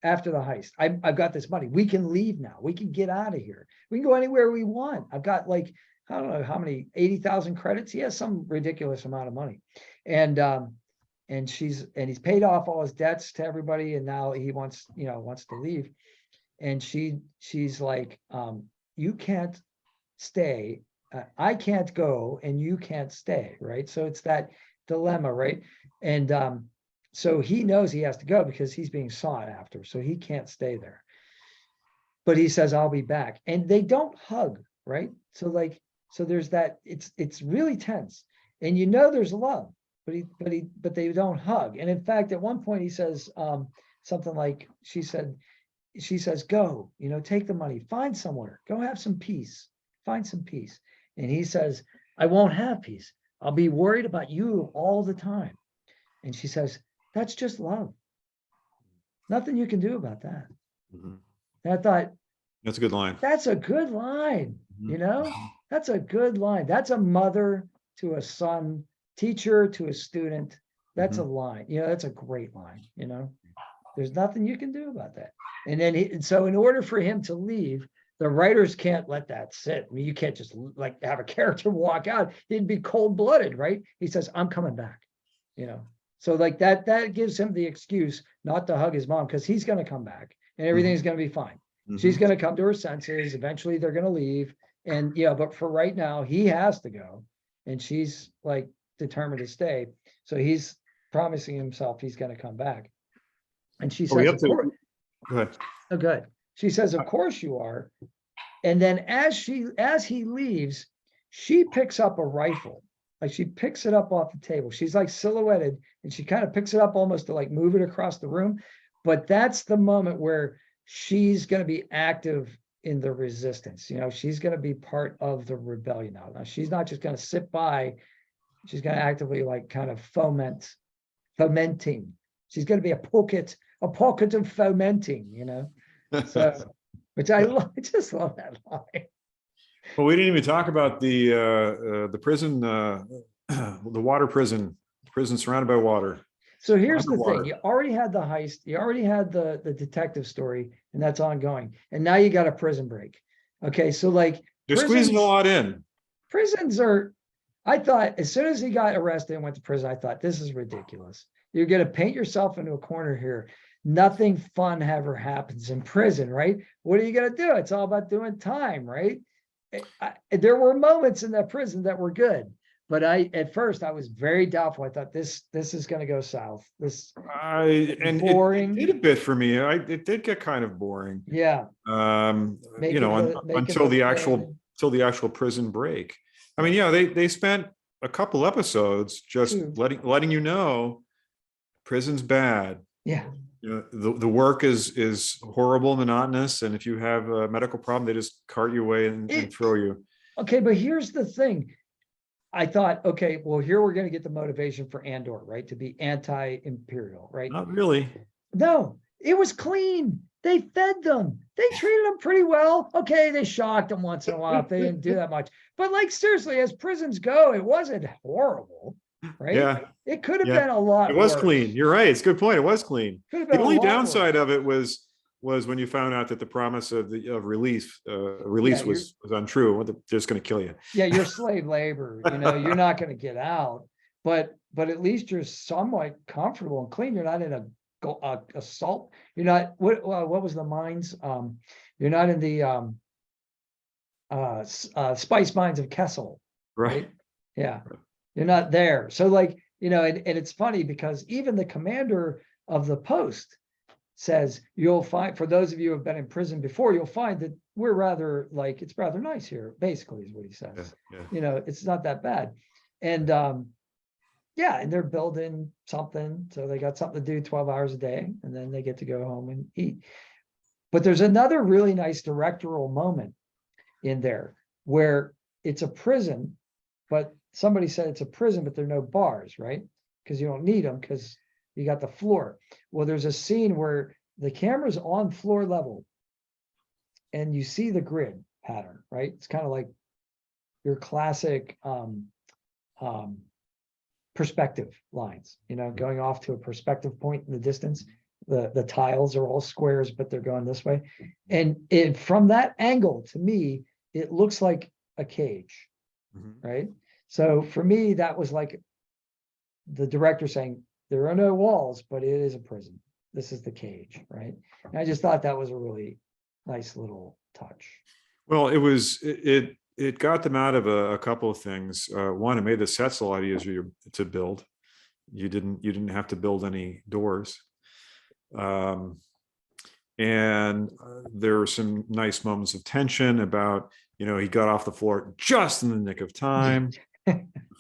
after the heist. I've got this money. We can leave now. We can get out of here. We can go anywhere we want. I've got like, I don't know how many, 80,000 credits. He has some ridiculous amount of money. And he's paid off all his debts to everybody, and now he wants to leave. And she's like, you can't stay. I can't go, and you can't stay, right? So it's that dilemma, right? And so he knows he has to go because he's being sought after, so he can't stay there. But he says, I'll be back. And they don't hug, right? So there's that, it's really tense. And there's love, but they don't hug. And in fact, at one point he says something like, she says, go, take the money, find somewhere, go have some peace, find some peace. And he says, I won't have peace. I'll be worried about you all the time. And she says, that's just love. Nothing you can do about that. And I thought, that's a good line. That's a good line. That's a good line. That's a mother to a son, teacher to a student. That's a line, that's a great line, there's nothing you can do about that. And then and so in order for him to leave, the writers can't let that sit. I mean, you can't just like have a character walk out. It'd be cold-blooded, right? He says, I'm coming back, So like that gives him the excuse not to hug his mom, because he's going to come back and everything's going to be fine. She's going to come to her senses. Eventually they're going to leave. And but for right now, he has to go. And she's like determined to stay. So he's promising himself he's going to come back. And she says, go ahead. Oh, good. She says, of course you are. And then as he leaves, she picks up a rifle. Like she picks it up off the table. She's like silhouetted and she kind of picks it up almost to like move it across the room. But that's the moment where she's going to be active in the resistance. She's going to be part of the rebellion now. Now she's not just going to sit by. She's going to actively like kind of fomenting. She's going to be a pocket of fomenting, So, which I just love that line. Well, we didn't even talk about the prison, the water prison surrounded by water. So here's the thing: you already had the heist, you already had the detective story, and that's ongoing. And now you got a prison break. Okay, so like you're squeezing a lot in. Prisons are. I thought as soon as he got arrested and went to prison, I thought this is ridiculous. You're going to paint yourself into a corner here. Nothing fun ever happens in prison, right? What are you going to do? It's all about doing time, right? There were moments in that prison that were good, but at first I was very doubtful. I thought this is going to go south. And boring. It did a bit for me. It did get kind of boring. Yeah. Until the actual prison break. I mean, yeah, they spent a couple episodes just letting you know prison's bad. Yeah. The work is horrible, monotonous, and if you have a medical problem, they just cart you away and throw you. Okay, but here's the thing. I thought, okay, well, here we're going to get the motivation for Andor, right? To be anti-imperial, right? Not really. No, it was clean. They fed them. They treated them pretty well. Okay, they shocked them once in a while if they didn't do that much. But like seriously, as prisons go, it wasn't horrible, right? Yeah. It could have been a lot. It was worse. clean. You're right. It's a good point. It was clean. The only downside of it was when you found out that the promise of release was untrue. They're just going to kill you. Yeah, you're slave labor. You're not going to get out. But at least you're somewhat comfortable and clean. You're not in a assault. You're not. What was the mines? You're not in the spice mines of Kessel. Right. Yeah. You're not there. So like, and it's funny because even the commander of the post says, you'll find, for those of you who have been in prison before, you'll find that we're rather like, it's rather nice here, basically is what he says. Yeah. It's not that bad. And and they're building something. So they got something to do 12 hours a day, and then they get to go home and eat. But there's another really nice directorial moment in there where it's a prison, but somebody said it's a prison, but there are no bars, right? Because you don't need them because you got the floor. Well, there's a scene where the camera's on floor level and you see the grid pattern, right? It's kind of like your classic perspective lines, going off to a perspective point in the distance. The tiles are all squares, but they're going this way. And from that angle, to me, it looks like a cage, right? So for me, that was like the director saying, there are no walls, but it is a prison. This is the cage, right? And I just thought that was a really nice little touch. Well, it got them out of a couple of things. One, it made the sets a lot easier to build. You didn't have to build any doors. And there were some nice moments of tension about, he got off the floor just in the nick of time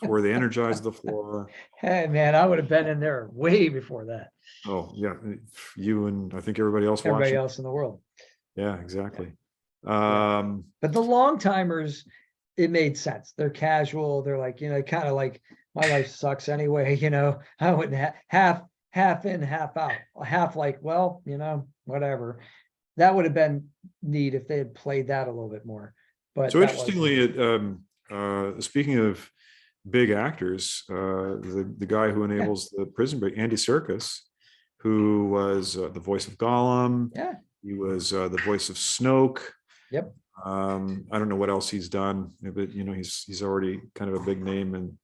before they energized the floor. Hey man, I would have been in there way before that. Oh yeah, you and I think everybody else else in the world. Yeah, exactly. But the long timers, it made sense. They're casual. They're like, kind of like, my life sucks anyway. I wouldn't half in, half out, half like, well, whatever. That would have been neat if they had played that a little bit more. But so interestingly, speaking of big actors. The guy who enables the prison break, Andy Serkis, who was the voice of Gollum. Yeah. He was the voice of Snoke. Yep. I don't know what else he's done, but he's already kind of a big name in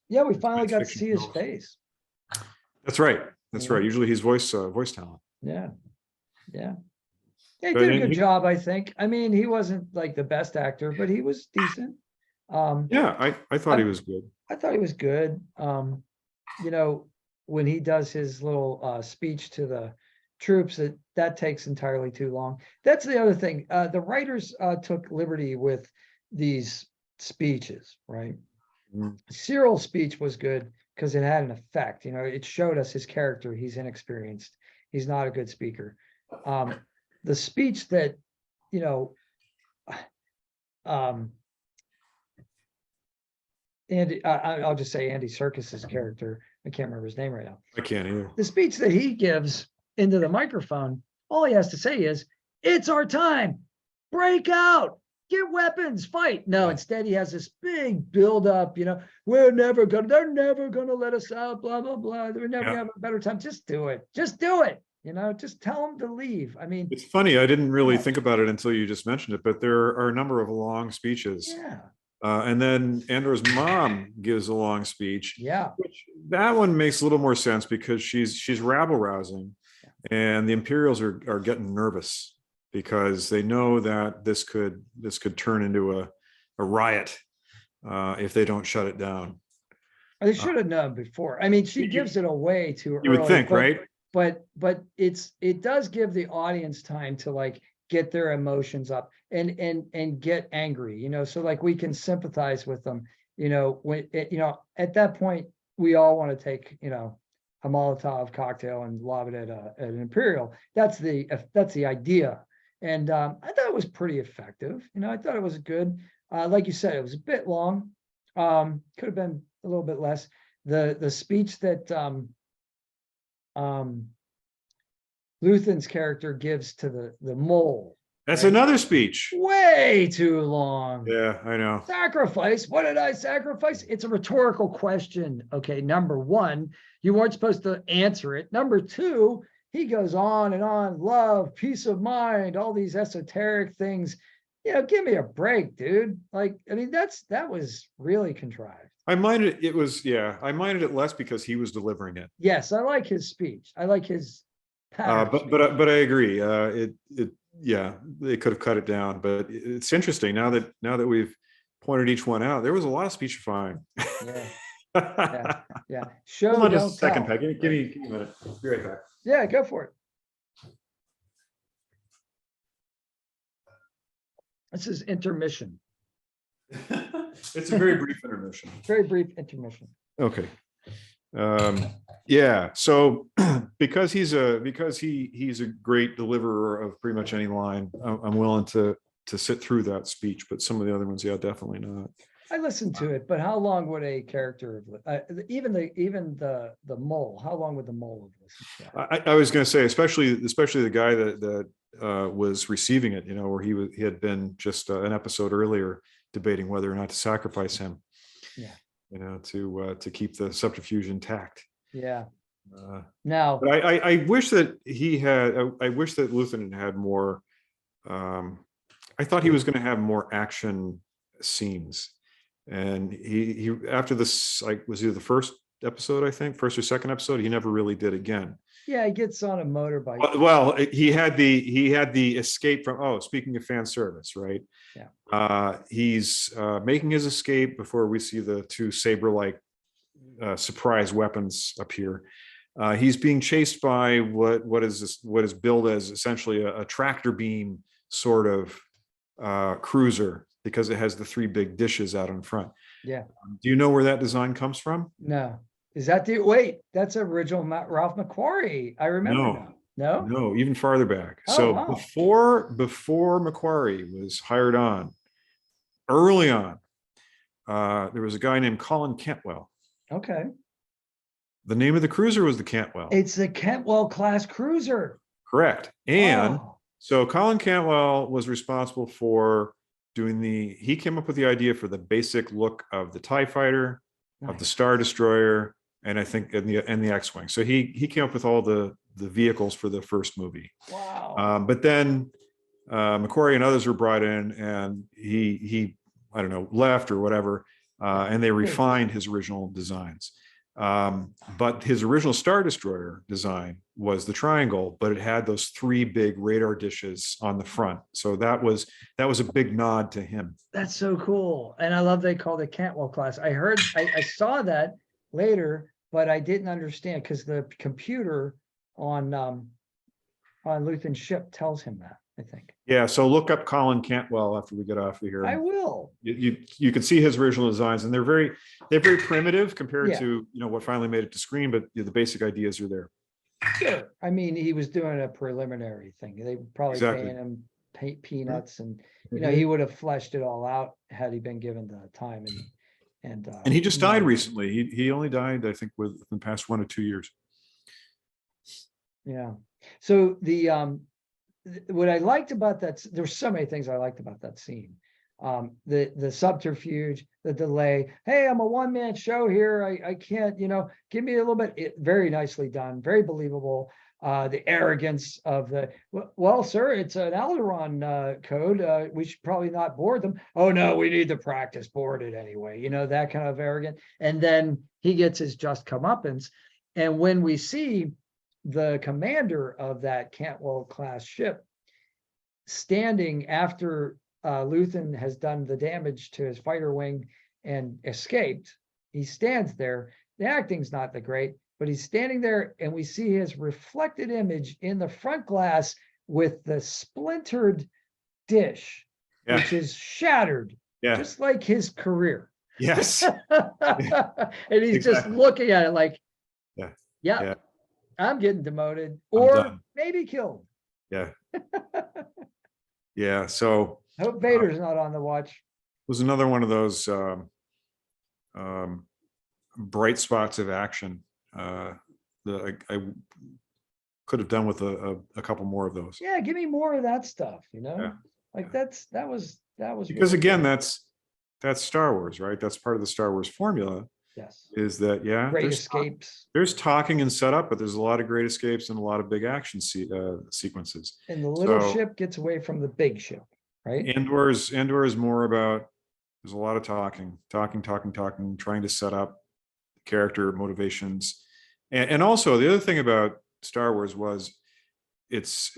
Yeah, we finally got to fiction see his films. face. That's right. That's Yeah. right. Usually he's voice talent. Yeah. Yeah. He But did a good job, I think. I mean, he wasn't like the best actor, but he was decent. Yeah, I thought he was good. I thought he was good. When he does his little speech to the troops, that takes entirely too long. That's the other thing. The writers took liberty with these speeches, right? Cyril's speech was good because it had an effect. It showed us his character. He's inexperienced. He's not a good speaker. The speech that, Andy, I'll just say Andy Serkis's character. I can't remember his name right now. I can't either. The speech that he gives into the microphone, all he has to say is, "It's our time. Break out. Get weapons. Fight." No, instead he has this big build up. They're never gonna let us out. Blah blah blah. They're never gonna have a better time. Just do it. Just do it. Just tell them to leave. I mean, it's funny. I didn't really think about it until you just mentioned it, but there are a number of long speeches. Yeah. And then Andor's mom gives a long speech. Yeah. Which, that one makes a little more sense because she's rabble rousing, and the Imperials are getting nervous because they know that this could turn into a riot if they don't shut it down. They should have known before. I mean, she gives it away too early. You would think, right? But it does give the audience time to like get their emotions up and get angry, so like we can sympathize with them, when at that point we all want to take, a Molotov cocktail and lob it at an Imperial. That's the idea. And I thought it was pretty effective. I thought it was good. Like you said, it was a bit long. Could have been a little bit less. The speech that Luthen's character gives to the mole. That's right? another speech. Way too long. Yeah, I know. Sacrifice. What did I sacrifice? It's a rhetorical question. Okay, number one, you weren't supposed to answer it. Number two, he goes on and on. Love, peace of mind, all these esoteric things. Give me a break, dude. Like, I mean, that was really contrived. I minded it less because he was delivering it. Yes, I like his speech. I like his pattern. But I agree. They could have cut it down. But it's interesting now that we've pointed each one out. There was a lot of speechifying. Yeah. Show, hold on don't just a second, tell. Pat. Give me a minute. Be right back. Yeah, go for it. This is intermission. It's a very brief intermission. Very brief intermission. Okay. So because he's a great deliverer of pretty much any line, I'm willing to sit through that speech, but some of the other ones, definitely not. I listened to it, but how long would a character even the mole? How long would the mole have listened to that? I was going to say, especially the guy that was receiving it, where he had been just an episode earlier debating whether or not to sacrifice him. Yeah. To keep the subterfuge intact. Yeah. Now, but I wish that I wish that Luthen had more. I thought he was going to have more action scenes, and he after this, was either the first episode, I think, first or second episode, he never really did again. Yeah, he gets on a motorbike. Well, he had the escape from. Oh, speaking of fan service, right? Yeah. He's making his escape before we see the two saber-like surprise weapons appear. He's being chased by what is billed as essentially a tractor beam sort of cruiser because it has the three big dishes out in front. Yeah. Do you know where that design comes from? No. Is that that's original Ralph McQuarrie? I remember. No, even farther back. Oh, So wow. before McQuarrie was hired on, early on, there was a guy named Colin Cantwell. Okay. The name of the cruiser was the Cantwell. It's the Cantwell class cruiser. Correct. And so Colin Cantwell was responsible for he came up with the idea for the basic look of the TIE fighter, of the Nice. Star Destroyer, and I think and the X-Wing. So he came up with all the vehicles for the first movie. Wow. But then McQuarrie and others were brought in, and he I don't know, left or whatever, and they refined his original designs. But his original Star Destroyer design was the triangle, but it had those 3 big radar dishes on the front. So that was a big nod to him. That's so cool. And I love they called it Cantwell class. I saw that later, but I didn't understand because the computer on Luthen's ship tells him that, I think. Yeah, so look up Colin Cantwell after we get off of here. I will. You can see his original designs, and they're very primitive compared to what finally made it to screen, but the basic ideas are there. Sure. I mean, he was doing a preliminary thing. They were probably paying him peanuts, and he would have fleshed it all out had he been given the time. And he just died recently. He only died, I think, within the past 1 or 2 years. Yeah. So what I liked about that, there's so many things I liked about that scene. The subterfuge, the delay. Hey, I'm a one-man show here. I can't, give me a little bit. Very nicely done. Very believable. The arrogance of well, sir, it's an Alderaan code. We should probably not board them. Oh no, we need to practice board it anyway. That kind of arrogant. And then he gets his just comeuppance. And when we see the commander of that Cantwell class ship standing after Luthen has done the damage to his fighter wing and escaped, he stands there. The acting's not that great, but he's standing there, and we see his reflected image in the front glass with the splintered dish, which is shattered, just like his career. Yes. And he's just looking at it like, yeah. I'm getting demoted or maybe killed. Yeah. Yeah. So I hope Vader's not on the watch. It was another one of those bright spots of action that I could have done with a couple more of those. Yeah, give me more of that stuff, Like that was because really again, cool. That's Star Wars, right? That's part of the Star Wars formula. Yes. Is that great escapes? There's talking and setup, but there's a lot of great escapes and a lot of big action sequences. And the little ship gets away from the big ship, right? Andor is more about, there's a lot of talking, trying to set up character motivations, and also the other thing about Star Wars was its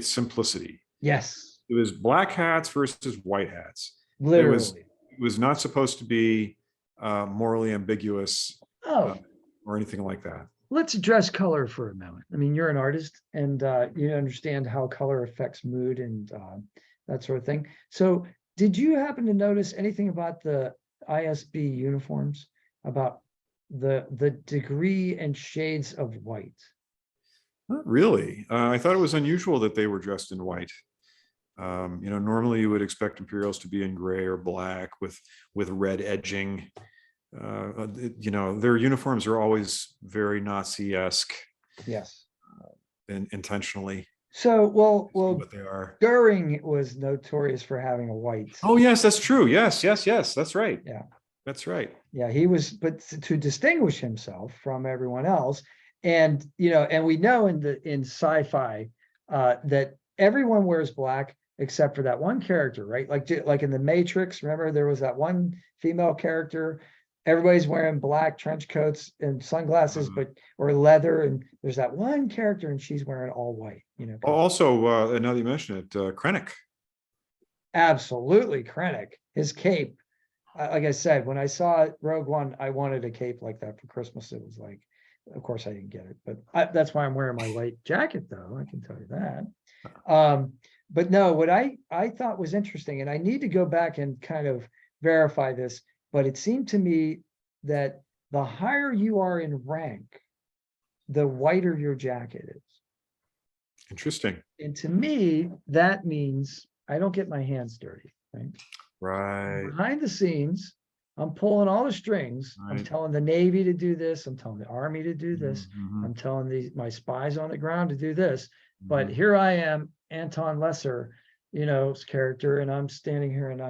simplicity. Yes. It was black hats versus white hats. Literally. It was not supposed to be morally ambiguous or anything like that. Let's address color for a moment. I mean, you're an artist, and you understand how color affects mood and that sort of thing. So did you happen to notice anything about the ISB uniforms, about the degree and shades of white? Not really. I thought it was unusual that they were dressed in white. Normally you would expect Imperials to be in gray or black with red edging. Their uniforms are always very Nazi-esque. Yes. Intentionally. So, well, what they are. Goering was notorious for having a white. Oh, yes, that's true. Yes. That's right. Yeah. That's right. Yeah, he was, but to distinguish himself from everyone else. And, and we know in sci-fi that everyone wears black except for that one character, right? Like in the Matrix, remember there was that one female character, everybody's wearing black trench coats and sunglasses, or leather, and there's that one character and she's wearing all white, Also, now that you mention it, Krennic. Absolutely, Krennic. His cape, like I said, when I saw Rogue One, I wanted a cape like that for Christmas. It was like, of course I didn't get it, but that's why I'm wearing my white jacket, though. I can tell you that. But no, what I thought was interesting, and I need to go back and kind of verify this, but it seemed to me that the higher you are in rank, the whiter your jacket is. Interesting. And to me, that means I don't get my hands dirty, right? Right. Behind the scenes, I'm pulling all the strings. Right. I'm telling the Navy to do this. I'm telling the Army to do this. Mm-hmm. I'm telling my spies on the ground to do this. But here I am, Anton Lesser, character, and I'm standing here and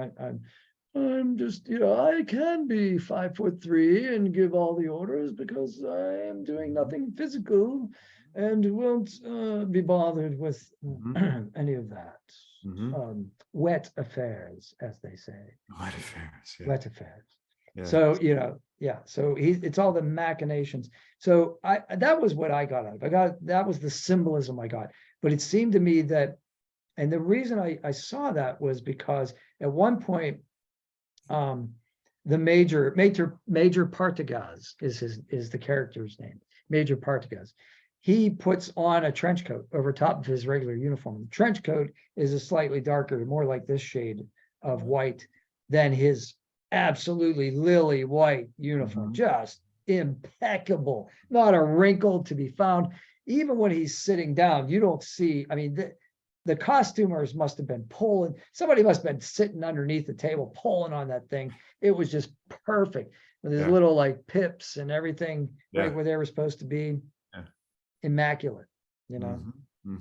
I'm just, I can be 5'3" and give all the orders because I am doing nothing physical and won't be bothered with any of that. Wet affairs, as they say. Wet affairs. Yeah. Wet affairs. Yeah. So, so it's all the machinations. So that was what I got out of it. That was the symbolism I got. But it seemed to me that, and the reason I saw that was because at one point, the Major Partagaz is the character's name. Major Partagaz. He puts on a trench coat over top of his regular uniform. The trench coat is a slightly darker, more like this shade of white than his absolutely lily white uniform. Just impeccable, not a wrinkle to be found. Even when he's sitting down, you don't see, I mean, the costumers must have been pulling, somebody must have been sitting underneath the table pulling on that thing. It was just perfect. With his little like pips and everything right where they were supposed to be. Immaculate,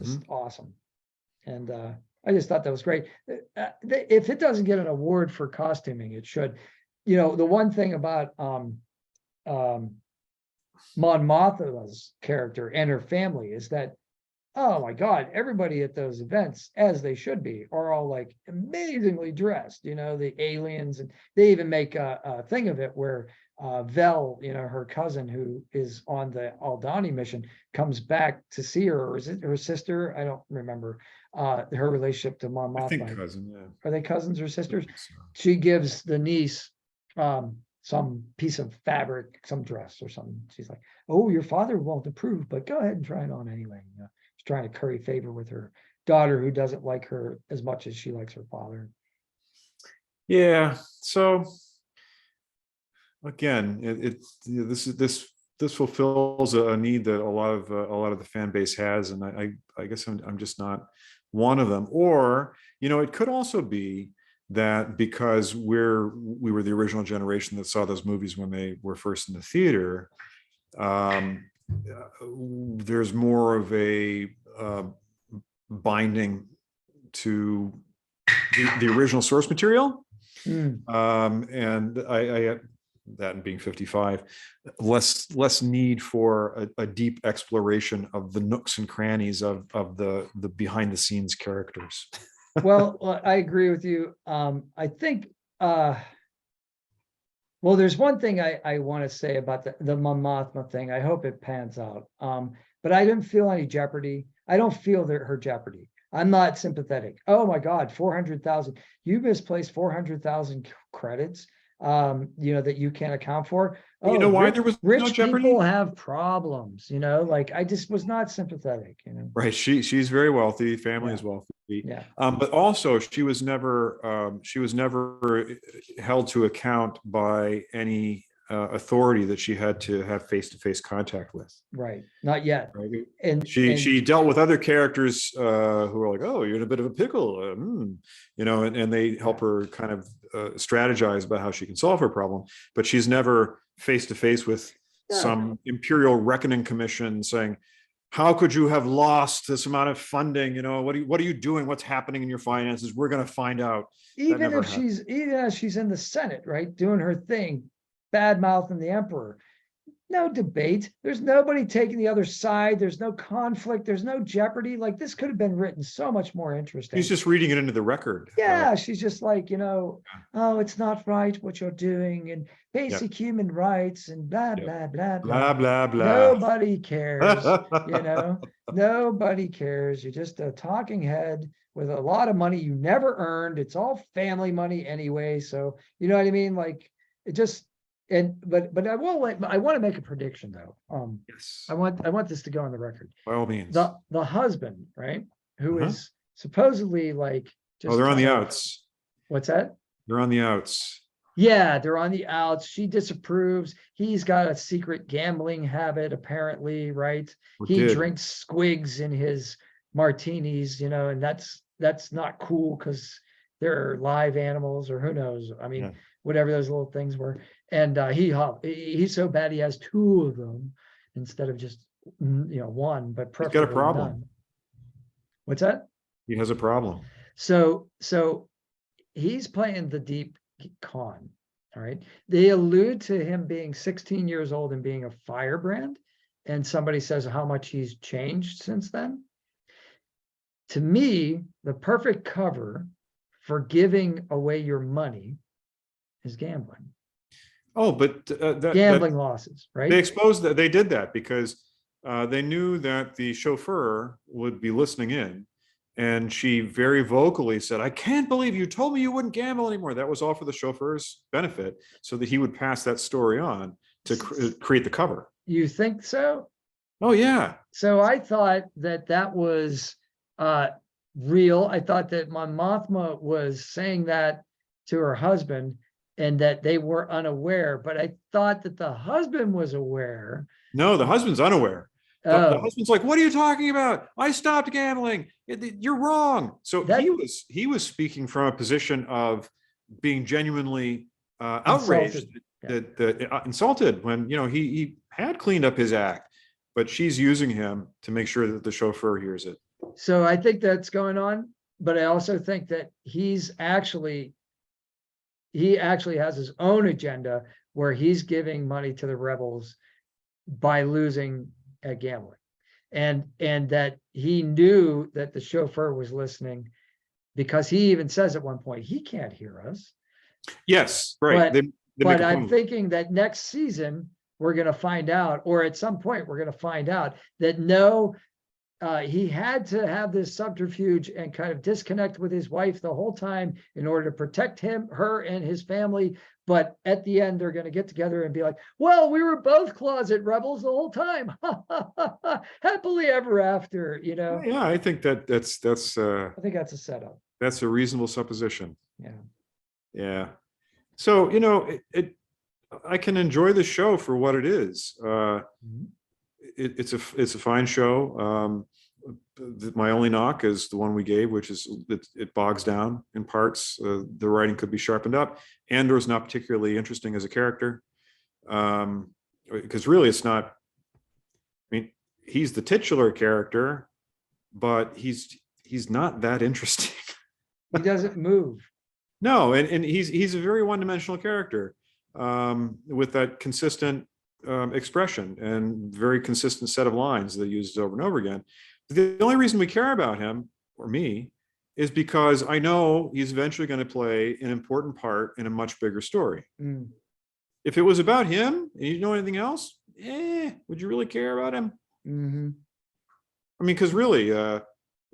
just awesome. And I just thought that was great. If it doesn't get an award for costuming, it should. The one thing about Mon Mothma's character and her family is that, oh my God, everybody at those events, as they should be, are all like amazingly dressed, the aliens, and they even make a thing of it where Vel, her cousin who is on the Aldani mission, comes back to see her, or is it her sister? I don't remember her relationship to Mon Mothma. I think cousin, yeah. Are they cousins or sisters? So. She gives the niece some piece of fabric, some dress or something. She's like, oh, your father won't approve, but go ahead and try it on anyway. She's trying to curry favor with her daughter who doesn't like her as much as she likes her father. Yeah. So again, this fulfills a need that a lot of the fan base has, and I guess I'm just not one of them. Or it could also be that because we were the original generation that saw those movies when they were first in the theater, there's more of a binding to the original source material. And I that and being 55, less need for a deep exploration of the nooks and crannies of the behind the scenes characters. Well, I agree with you. I think, well, there's one thing I want to say about the Mon Mothma thing. I hope it pans out. But I didn't feel any jeopardy. I don't feel her jeopardy. I'm not sympathetic. Oh my God, 400,000. You misplaced 400,000 credits. That you can't account for. Oh, you know why there was rich no jeopardy? people have problems, like I just was not sympathetic, Right. She's very wealthy, family is wealthy. Yeah. But also she was never held to account by any authority that she had to have face-to-face contact with. Right. Not yet. Right. And she dealt with other characters who were like, oh, you're in a bit of a pickle, and they help her kind of strategize about how she can solve her problem. But she's never face-to-face with some Imperial Reckoning Commission saying, how could you have lost this amount of funding? What are you doing? What's happening in your finances? We're going to find out. Even as she's in the Senate, right, doing her thing, bad mouthing the emperor. No debate. There's nobody taking the other side. There's no conflict. There's no jeopardy. Like, this could have been written so much more interesting. She's just reading it into the record. Yeah, she's just like, oh, it's not right what you're doing, and basic human rights, and blah, blah, blah, blah, blah, blah. Nobody cares, nobody cares. You're just a talking head with a lot of money you never earned. It's all family money anyway. So, you know what I mean? Like, it just, but I want to make a prediction though. Yes. I want this to go on the record. By all means. The husband, right? Who is supposedly like just they're on the outs. What's that? They're on the outs. Yeah, they're on the outs. She disapproves. He's got a secret gambling habit, apparently, right? He drinks squigs in his martinis, and that's not cool because they're live animals, or who knows? I mean, whatever those little things were. And he's so bad he has two of them instead of just one, but preferably he's got a problem. None. What's that? He has a problem. So he's playing the deep con. All right. They allude to him being 16 years old and being a firebrand. And somebody says how much he's changed since then. To me, the perfect cover for giving away your money is gambling. Oh, but Gambling losses, right? they exposed that they did that because they knew that the chauffeur would be listening in. And she very vocally said, I can't believe you told me you wouldn't gamble anymore. That was all for the chauffeur's benefit, so that he would pass that story on to create the cover. You think so? Oh, yeah. So I thought that was real. I thought that Mon Mothma was saying that to her husband and that they were unaware, but I thought that the husband was aware. No, the husband's unaware. The Oh, husband's like, what are you talking about? I stopped gambling. You're wrong. So he was speaking from a position of being genuinely outraged, insulted when, he had cleaned up his act, but she's using him to make sure that the chauffeur hears it. so I think that's going on, but I also think that he actually has his own agenda where he's giving money to the rebels by losing at gambling, and that he knew that the chauffeur was listening, because he even says at one point he can't hear us. Yes, right. But I'm thinking that next season we're going to find out, or at some point we're going to find out that no, he had to have this subterfuge and kind of disconnect with his wife the whole time in order to protect her and his family. But at the end, they're going to get together and be like, well, we were both closet rebels the whole time. Happily ever after, Yeah, I think that's I think that's a setup. That's a reasonable supposition. Yeah. Yeah. So, I can enjoy the show for what it is. It's a fine show. My only knock is the one we gave, which is it bogs down in parts. The writing could be sharpened up. Andor's not particularly interesting as a character, because really it's not. I mean, he's the titular character, but he's not that interesting. He doesn't move. No, and he's a very one-dimensional character, with that consistent expression and very consistent set of lines that he uses over and over again. The only reason we care about him, or me, is because I know he's eventually going to play an important part in a much bigger story. If it was about him and you didn't know anything else, would you really care about him? Mm-hmm. I mean, because really,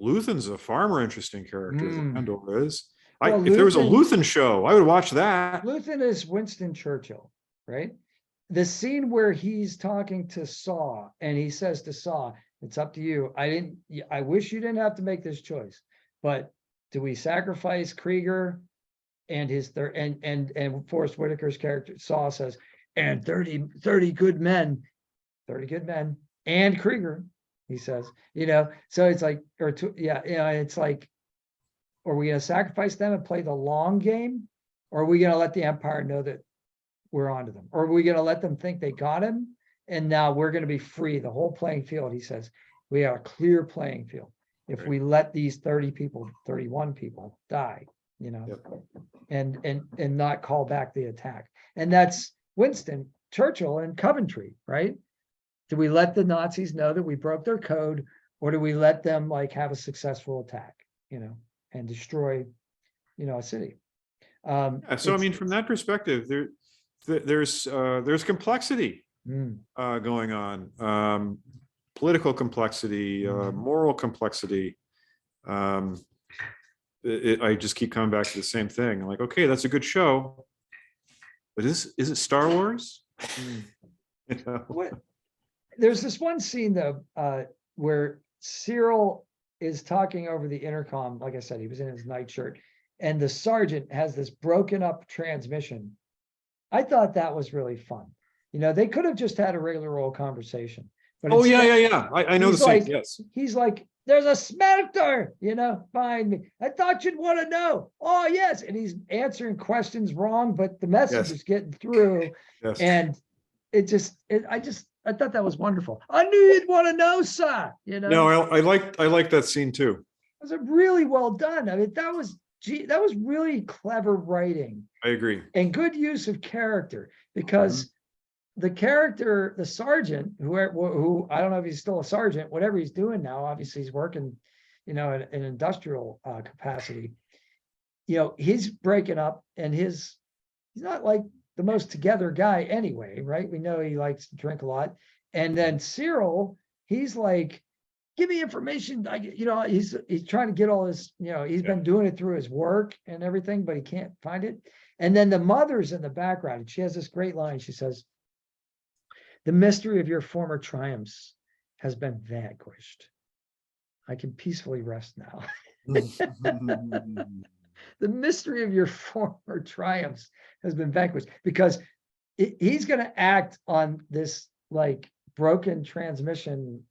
Luthen's a far more interesting character than Andor is. If there was a Luthen show, I would watch that. Luthen is Winston Churchill, right? The scene where he's talking to Saw and he says to Saw, it's up to you. I wish you didn't have to make this choice, but do we sacrifice Krieger and and Forrest Whitaker's character? Saw says, and 30 good men and Krieger, he says, so it's like, it's like, are we going to sacrifice them and play the long game? Or are we going to let the Empire know that we're onto them? Or are we going to let them think they got him? And now we're going to be free, the whole playing field. He says, we have a clear playing field. If we let these 31 people die, and not call back the attack. And that's Winston Churchill and Coventry, right? Do we let the Nazis know that we broke their code, or do we let them have a successful attack, and destroy, a city? So I mean, from that perspective, there's complexity going on, political complexity, moral complexity. I just keep coming back to the same thing. I'm like, okay, that's a good show, but is it Star Wars? What? There's this one scene though, where Cyril is talking over the intercom. Like I said, he was in his nightshirt, and the sergeant has this broken up transmission. I thought that was really fun. They could have just had a regular old conversation. But yeah. I know the scene. Yes. He's like, there's a smelter, behind me. I thought you'd want to know. Oh, yes. And he's answering questions wrong, but the message is getting through. Yes. And I thought that was wonderful. I knew you'd want to know, sir. No, I like that scene too. was a really well done. I mean, that was really clever writing I agree. and good use of character, because the character, the sergeant, who I don't know if he's still a sergeant, whatever he's doing now, obviously he's working, in industrial capacity. He's breaking up, and he's not like the most together guy anyway, right? We know he likes to drink a lot. And then Cyril, he's like, give me information. He's trying to get all this, he's been doing it through his work and everything, but he can't find it. And then the mother's in the background, and she has this great line. She says, "The mystery of your former triumphs has been vanquished. I can peacefully rest now." The mystery of your former triumphs has been vanquished, because he's going to act on this like broken transmission,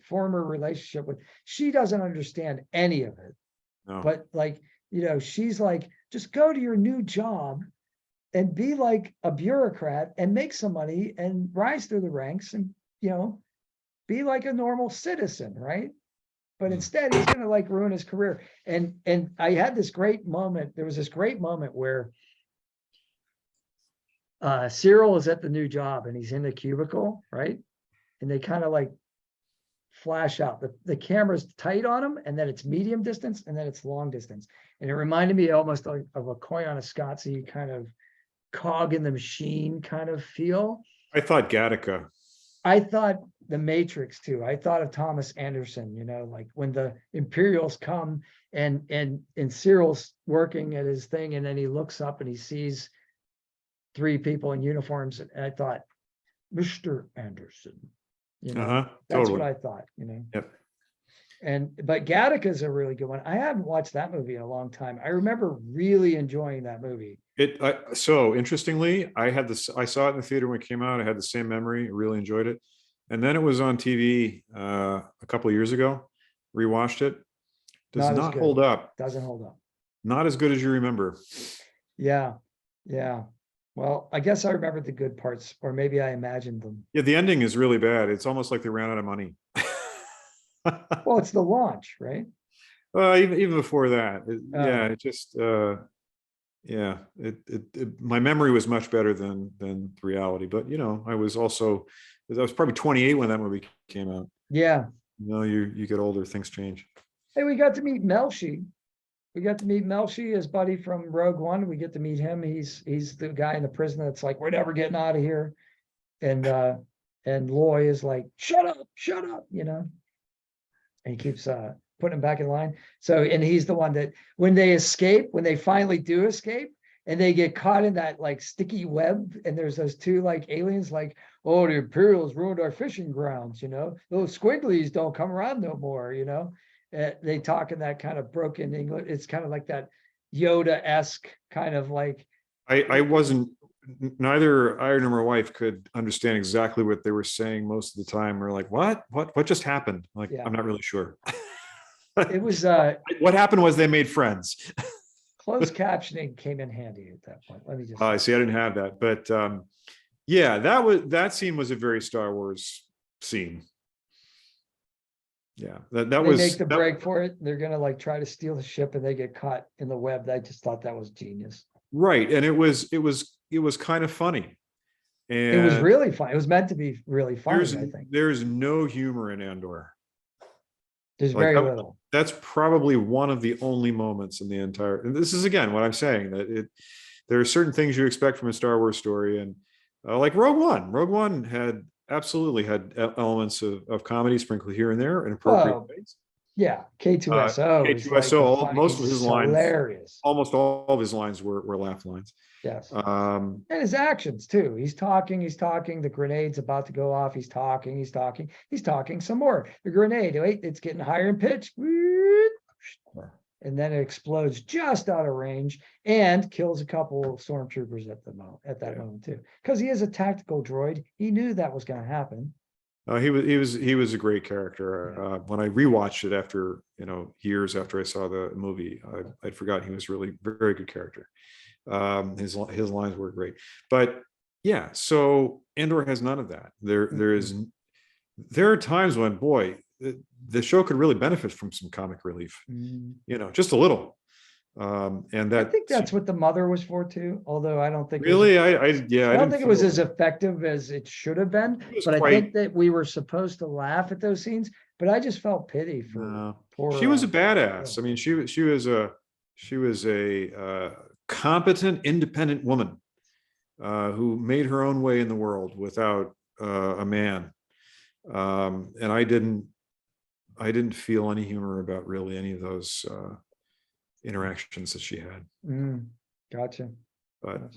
former relationship with, she doesn't understand any of it. No. But like, she's like, just go to your new job and be like a bureaucrat and make some money and rise through the ranks and, be like a normal citizen, right? But instead, he's going to like ruin his career. And I had this great moment. There was this great moment where Cyril is at the new job and he's in the cubicle, right? And they kind of like flash out. The camera's tight on him, and then it's medium distance, and then it's long distance. And it reminded me almost like of a Coin on a Scotsy kind of cog in the machine kind of feel. I thought Gattaca. I thought the Matrix too. I thought of Thomas Anderson, like when the Imperials come and Cyril's working at his thing, and then he looks up and he sees 3 people in uniforms. And I thought, Mr. Anderson, that's totally what I thought, Yep. But Gattaca is a really good one. I haven't watched that movie in a long time. I remember really enjoying that movie. So interestingly, I saw it in the theater when it came out. I had the same memory. I really enjoyed it. And then it was on TV a couple of years ago. Rewatched it. Does not hold up. Doesn't hold up. Not as good as you remember. Yeah. Well, I guess I remembered the good parts, or maybe I imagined them. Yeah, the ending is really bad. It's almost like they ran out of money. Well, it's the launch, right? Even before that, my memory was much better than the reality. But I was probably 28 when that movie came out. Yeah. You get older, things change. Hey, we got to meet Melshi. His buddy from Rogue One. We get to meet him. He's the guy in the prison that's like, we're never getting out of here. And Loy is like, shut up. And he keeps putting him back in line. So, and he's the one that when they finally do escape, and they get caught in that like sticky web, and there's those 2 like aliens like, oh, the Imperials ruined our fishing grounds, those squigglies don't come around no more, they talk in that kind of broken English. It's kind of like that Yoda-esque kind of like. Neither I nor my wife could understand exactly what they were saying most of the time. We're like, what just happened? Like, yeah. I'm not really sure. It was what happened was they made friends. Closed captioning came in handy at that point. Let me just see, I didn't have that, but yeah, that scene was a very Star Wars scene. Yeah, they make the break for it. They're gonna like try to steal the ship, and they get caught in the web. I just thought that was genius. Right, and it was kind of funny. And it was really fun. It was meant to be really funny. I think there's no humor in Andor. There's very little. That's probably one of the only moments in the entire. And this is again what I'm saying, that there are certain things you expect from a Star Wars story, and like Rogue One. Rogue One absolutely had elements of comedy sprinkled here and there in appropriate ways. Yeah, K2SO. K2SO. Like most of his lines, hilarious. Almost all of his lines were laugh lines. Yes. And his actions too. He's talking. The grenade's about to go off. He's talking some more. The grenade, wait, it's getting higher in pitch. And then it explodes just out of range and kills a couple of stormtroopers at that moment too. Because he is a tactical droid. He knew that was going to happen. He was a great character. When I rewatched it after years after I saw the movie, I'd forgotten he was really a very good character. His lines were great, but yeah. So Andor has none of that. There are times when, boy, the show could really benefit from some comic relief, just a little. And I that think that's what the mother was for too, although I don't think really, I don't think it was feel as effective as it should have been, it was but I quite- think that we were supposed to laugh at those scenes, but I just felt pity for poor. She was a badass. I mean, she was a competent, independent woman who made her own way in the world without a man. And I didn't feel any humor about really any of those interactions that she had. Gotcha. But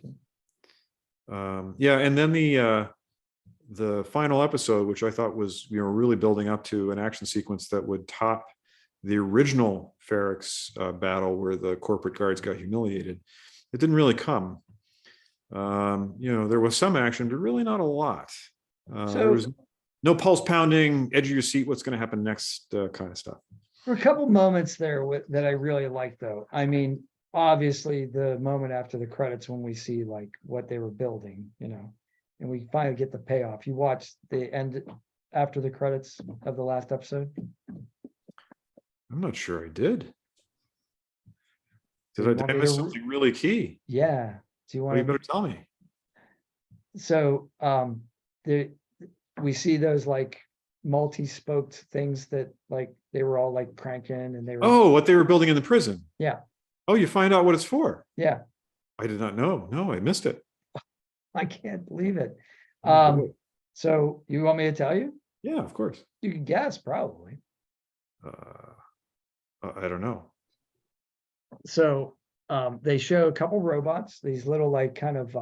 yeah, and then the final episode, which I thought was really building up to an action sequence that would top the original Ferrex battle where the corporate guards got humiliated, it didn't really come. There was some action, but really not a lot. There was no pulse pounding, edge of your seat, what's going to happen next kind of stuff. For a couple moments there that I really liked, though. I mean, obviously the moment after the credits when we see like what they were building, and we finally get the payoff. You watched the end after the credits of the last episode? I'm not sure I did. Did I miss something really key? Yeah. Do you want you better tell me. So we see those like multi-spoked things that like they were all like cranking and they were what they were building in the prison. Yeah. Oh, you find out what it's for. Yeah. I did not know. No, I missed it. I can't believe it. So you want me to tell you? Yeah, of course. You can guess probably. I don't know. So they show a couple robots, these little like kind of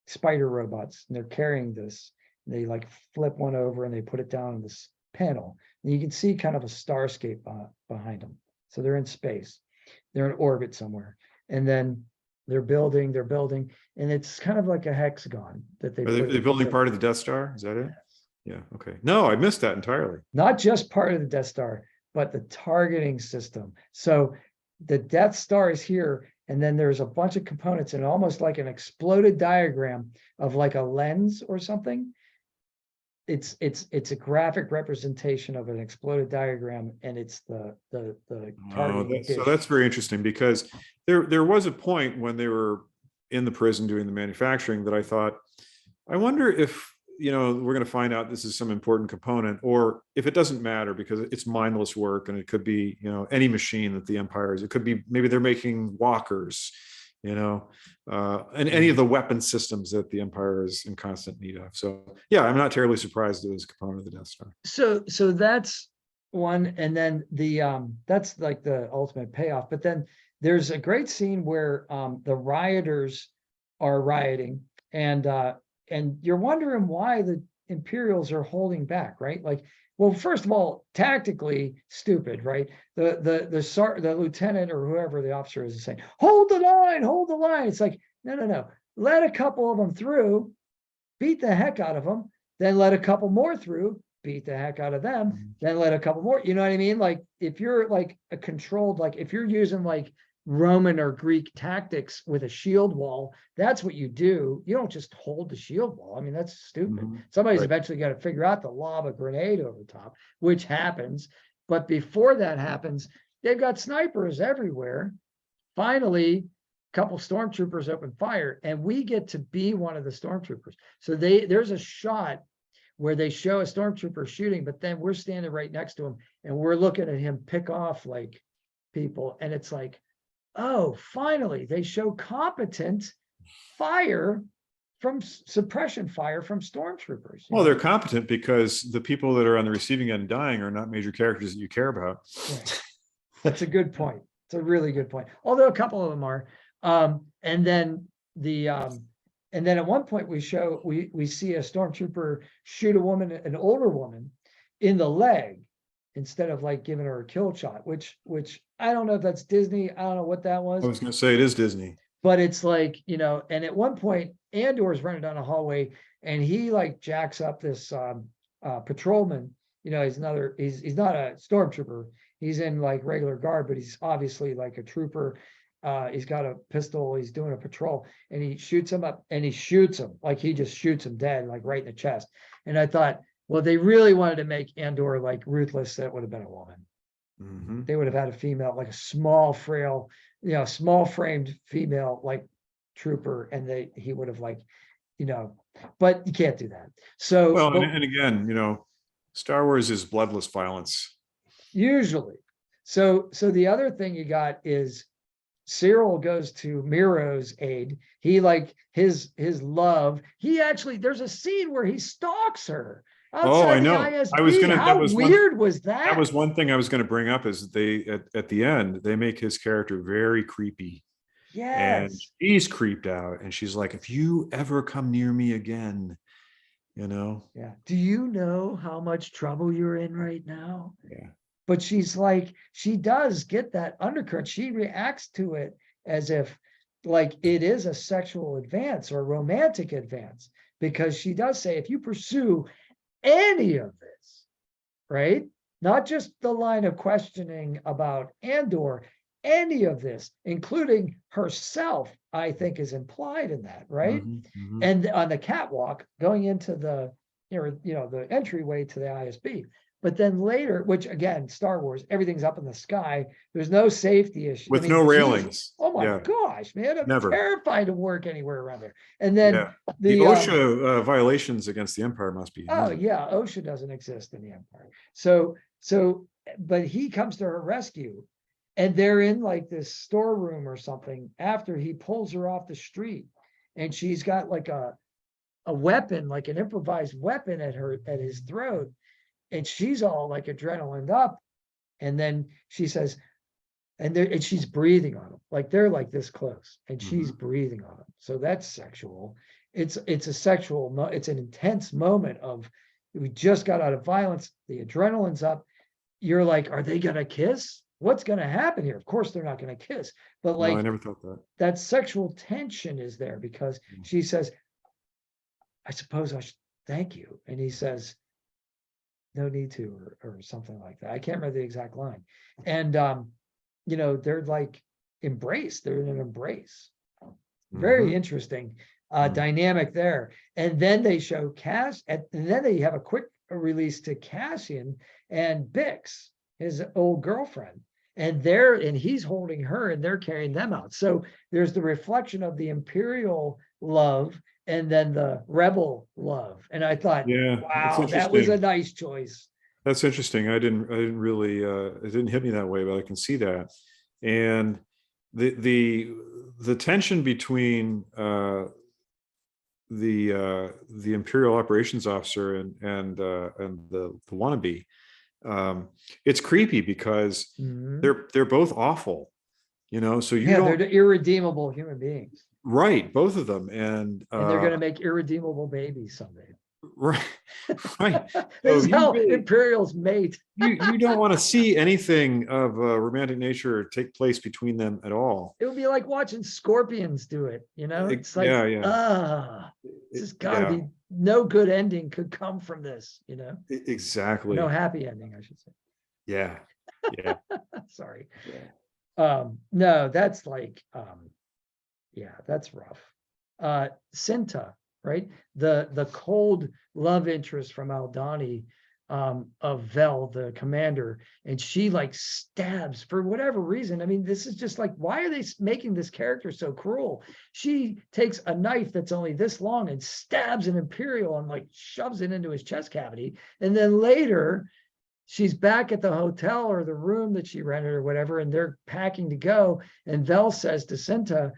spider robots, and they're carrying this. They like flip one over and they put it down on this panel. And you can see kind of a starscape behind them. So they're in space. They're in orbit somewhere. And then they're building, and it's kind of like a hexagon that they. Are they building part of the Death Star? Is that it? Yeah. Okay. No, I missed that entirely. Not just part of the Death Star, but the targeting system. So the Death Star is here, and then there's a bunch of components and almost like an exploded diagram of like a lens or something. It's a graphic representation of an exploded diagram, and it's the targeting. So that's very interesting, because there was a point when they were in the prison doing the manufacturing that I thought, I wonder if we're going to find out this is some important component, or if it doesn't matter because it's mindless work and it could be any machine that the Empire is. It could be maybe they're making walkers, and any of the weapon systems that the Empire is in constant need of. So yeah, I'm not terribly surprised it was a component of the Death Star. So that's one, and then that's like the ultimate payoff. But then there's a great scene where the rioters are rioting, and you're wondering why the Imperials are holding back, right? Like, well, first of all, tactically stupid, right? The lieutenant or whoever the officer is saying, hold the line. It's like, no. Let a couple of them through, beat the heck out of them, then let a couple more through, beat the heck out of them, then let a couple more. You know what I mean? Like, if you're like a controlled, like if you're using like Roman or Greek tactics with a shield wall, that's what you do. You don't just hold the shield wall. I mean, that's stupid. Somebody's eventually got to figure out to lob a grenade over the top, which happens. But before that happens, they've got snipers everywhere. Finally, a couple stormtroopers open fire, and we get to be one of the stormtroopers. So there's a shot where they show a stormtrooper shooting, but then we're standing right next to him and we're looking at him pick off like people. And it's like, oh, finally, they show competent fire from suppression fire from stormtroopers. Well, they're competent because the people that are on the receiving end dying are not major characters that you care about. Right. That's a good point. It's a really good point. Although a couple of them are. And then at one point we see a stormtrooper shoot a woman, an older woman, in the leg, instead of like giving her a kill shot, which I don't know if that's Disney. I don't know what that was. I was going to say it is Disney. But it's like, and at one point Andor's running down a hallway and he like jacks up this patrolman. He's not a stormtrooper. He's in like regular guard, but he's obviously like a trooper. He's got a pistol. He's doing a patrol, and he shoots him up, and he shoots him like he just shoots him dead, like right in the chest. And I thought, Well, they really wanted to make Andor like ruthless. That would have been a woman. Mhm. They would have had a female, like a small, frail, small framed female, like trooper, and he would have like, but you can't do that. So, Well, but and again, Star Wars is bloodless violence. usually, so the other thing you got is Cyril goes to Miro's aid. He like his love. He actually, there's a scene where he stalks her Oh, I outside the know. ISB. How weird was that? That was one thing I was going to bring up is at the end, they make his character very creepy. And Yes. she's creeped out and she's like, if you ever come near me again, Yeah. Do you know how much trouble you're in right now? Yeah. But she's like, she does get that undercurrent. She reacts to it as if like it is a sexual advance or romantic advance, because she does say, if you pursue any of this, right? Not just the line of questioning about Andor, any of this, including herself, I think is implied in that, right? And on the catwalk going into the, the entryway to the ISB. But then later, which again, Star Wars, everything's up in the sky. There's no safety issue. With no railings. Oh my Yeah. gosh, man. I'm Never. terrified to work anywhere around there. And then the OSHA violations against the Empire must be. Oh yeah, OSHA doesn't exist in the Empire. So, but he comes to her rescue, and they're in like this storeroom or something after he pulls her off the street, and she's got like a weapon, like an improvised weapon at his throat, and she's all like adrenaline up, and then she says, and she's breathing on him, like they're like this close, and she's breathing on him. So that's sexual. It's an intense moment of, we just got out of violence, the adrenaline's up. You're like, are they gonna kiss? What's gonna happen here? Of course they're not gonna kiss, but like, no, I never thought that. That sexual tension is there because she says, I suppose I should thank you. And he says, no need to, or something like that. I can't remember the exact line. And they're like embraced. They're in an embrace. Very interesting dynamic there. And then they show and then they have a quick release to Cassian and Bix, his old girlfriend. And he's holding her and they're carrying them out. So there's the reflection of the Imperial love and then the rebel love. And I thought, wow, that was a nice choice. That's interesting. I didn't really, it didn't hit me that way, but I can see that. And the tension between the Imperial operations officer and the wannabe, it's creepy because they're both awful, so they're irredeemable human beings. Right, both of them, and they're going to make irredeemable babies someday. Right. This is how Imperials mate. you don't want to see anything of a romantic nature take place between them at all. It would be like watching scorpions do it, It's like, this has got to be, no good ending could come from this, Exactly. No happy ending, I should say. Yeah. Sorry. No, that's like, that's rough. Cinta, right? The cold love interest from Aldhani, of Vel, the commander, and she like stabs for whatever reason. I mean, this is just like, why are they making this character so cruel? She takes a knife that's only this long and stabs an Imperial and like shoves it into his chest cavity. And then later she's back at the hotel or the room that she rented or whatever, and they're packing to go. And Vel says to Cinta,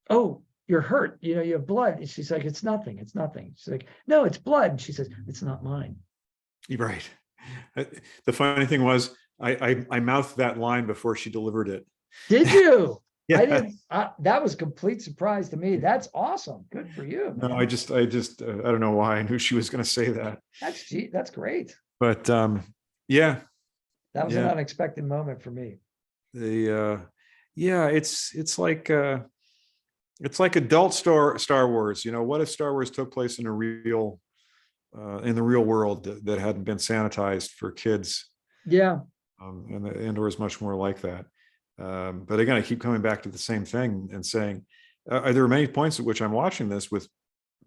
oh, you're hurt, you have blood. And she's like, it's nothing. She's like, no, it's blood. And she says, it's not mine. Right. The funny thing was, I mouthed that line before she delivered it. Did you? Yeah. I didn't. That was a complete surprise to me. That's awesome. Good for you. Man. No, I don't know why I knew she was going to say that. That's great. But that was an unexpected moment for me. It's like adult Star Wars. What if Star Wars took place in in the real world that hadn't been sanitized for kids? Yeah. And Andor is much more like that. But again, I keep coming back to the same thing and saying, there are many points at which I'm watching this with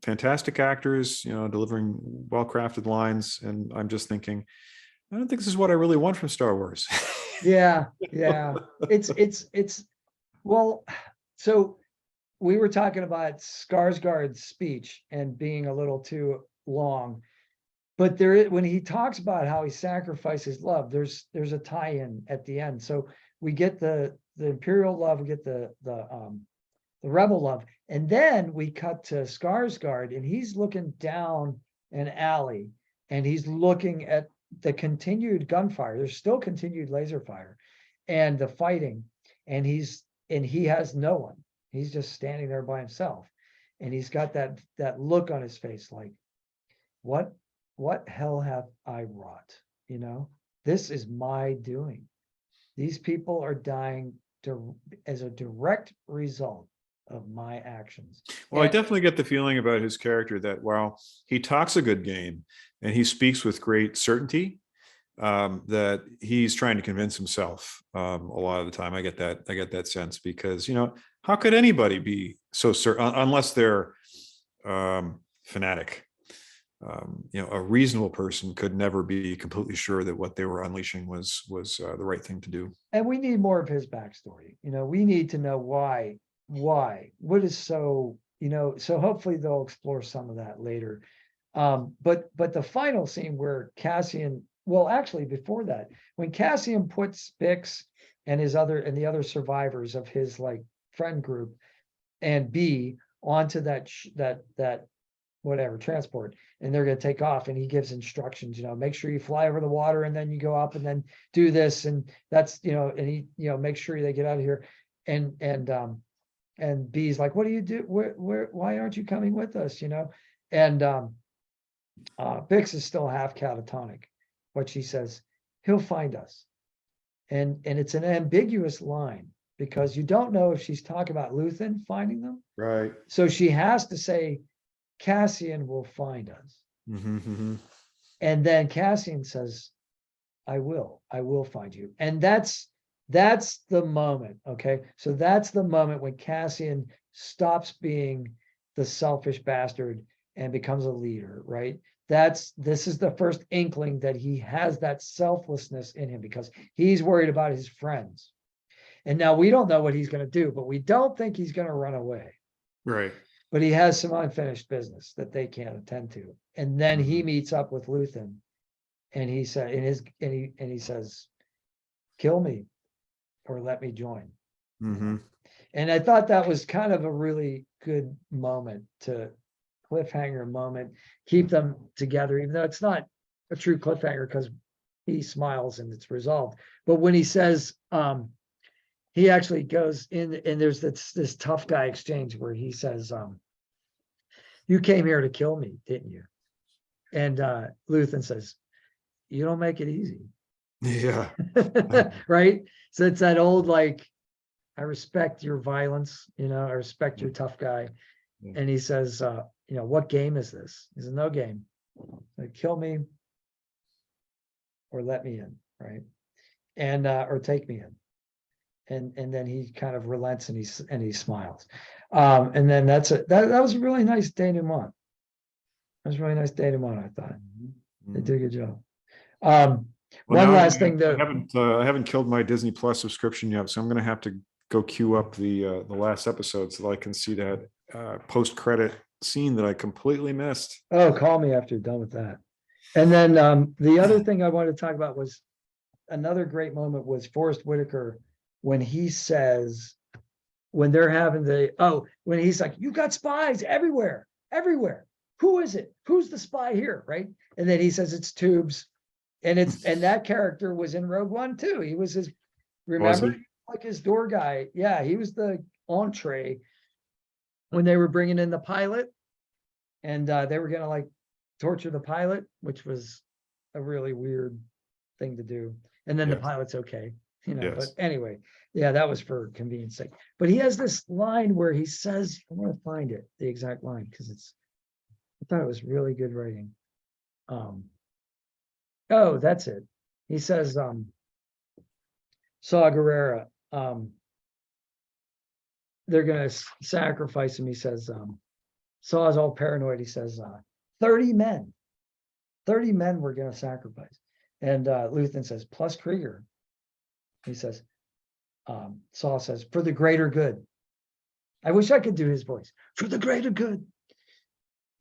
fantastic actors, delivering well-crafted lines. And I'm just thinking, I don't think this is what I really want from Star Wars. Yeah. It's well, so we were talking about Skarsgård's speech and being a little too long, but when he talks about how he sacrifices love, there's a tie-in at the end. So we get the Imperial love, we get the Rebel love, and then we cut to Skarsgård, and he's looking down an alley, and he's looking at the continued gunfire. There's still continued laser fire and the fighting, and he has no one. He's just standing there by himself, and he's got that look on his face like, what hell have I wrought? This is my doing. These people are dying as a direct result of my actions. Well, I definitely get the feeling about his character that while he talks a good game and he speaks with great certainty, that he's trying to convince himself a lot of the time. I get that sense, because how could anybody be so certain unless they're fanatic? A reasonable person could never be completely sure that what they were unleashing was the right thing to do. And we need more of his backstory. We need to know why, what is so hopefully they'll explore some of that later. But the final scene where Cassian, well, actually before that, when Cassian puts Bix and the other survivors of his friend group and B onto that whatever transport, and they're going to take off, and he gives instructions, make sure you fly over the water, and then you go up and then do this, and that's and he make sure they get out of here, and B's like, what do you do, why aren't you coming with us, and Bix is still half catatonic, but she says he'll find us, and it's an ambiguous line because you don't know if she's talking about Luthen finding them, right? So she has to say Cassian will find us. Mm-hmm. And then Cassian says, I will find you. And that's the moment. Okay. So that's the moment when Cassian stops being the selfish bastard and becomes a leader, right? This is the first inkling that he has that selflessness in him because he's worried about his friends. And now we don't know what he's going to do, but we don't think he's going to run away. Right. But he has some unfinished business that they can't attend to. And then he meets up with Luthen, and he said he says, kill me or let me join. Mm-hmm. And I thought that was kind of a really good moment, to cliffhanger moment, keep them together, even though it's not a true cliffhanger because he smiles and it's resolved. But when he says, he actually goes in, and there's this tough guy exchange where he says, you came here to kill me, didn't you? And Luthen says, you don't make it easy. Yeah. Right? So it's that old, I respect your violence, I respect your tough guy. Yeah. And he says, what game is this? He says, no game. Kill me or let me in, right? And or take me in. And then he kind of relents and he smiles. And then that was a really nice denouement. That was a really nice denouement, I thought. They did a good job. One last thing though. I haven't killed my Disney Plus subscription yet, so I'm gonna have to go queue up the last episode so that I can see that post-credit scene that I completely missed. Oh, call me after you're done with that. And then the other thing I wanted to talk about was another great moment was Forrest Whitaker when he says, when they're having when he's like, you got spies everywhere. Who is it? Who's the spy here? Right. And then he says it's Tubes. And that character was in Rogue One too. He was remember, like his door guy. Yeah, he was the entree when they were bringing in the pilot, and they were gonna torture the pilot, which was a really weird thing to do. And then the pilot's okay, yes. But anyway, yeah, that was for convenience sake. But he has this line where he says, I want to find it, the exact line, because I thought it was really good writing. Oh, that's it. He says, Saw Gerrera, they're going to sacrifice him. He says, Saw's all paranoid. He says, 30 men. 30 men we're going to sacrifice. And Luthen says, plus Krieger. He says, Saw says, for the greater good. I wish I could do his voice. For the greater good.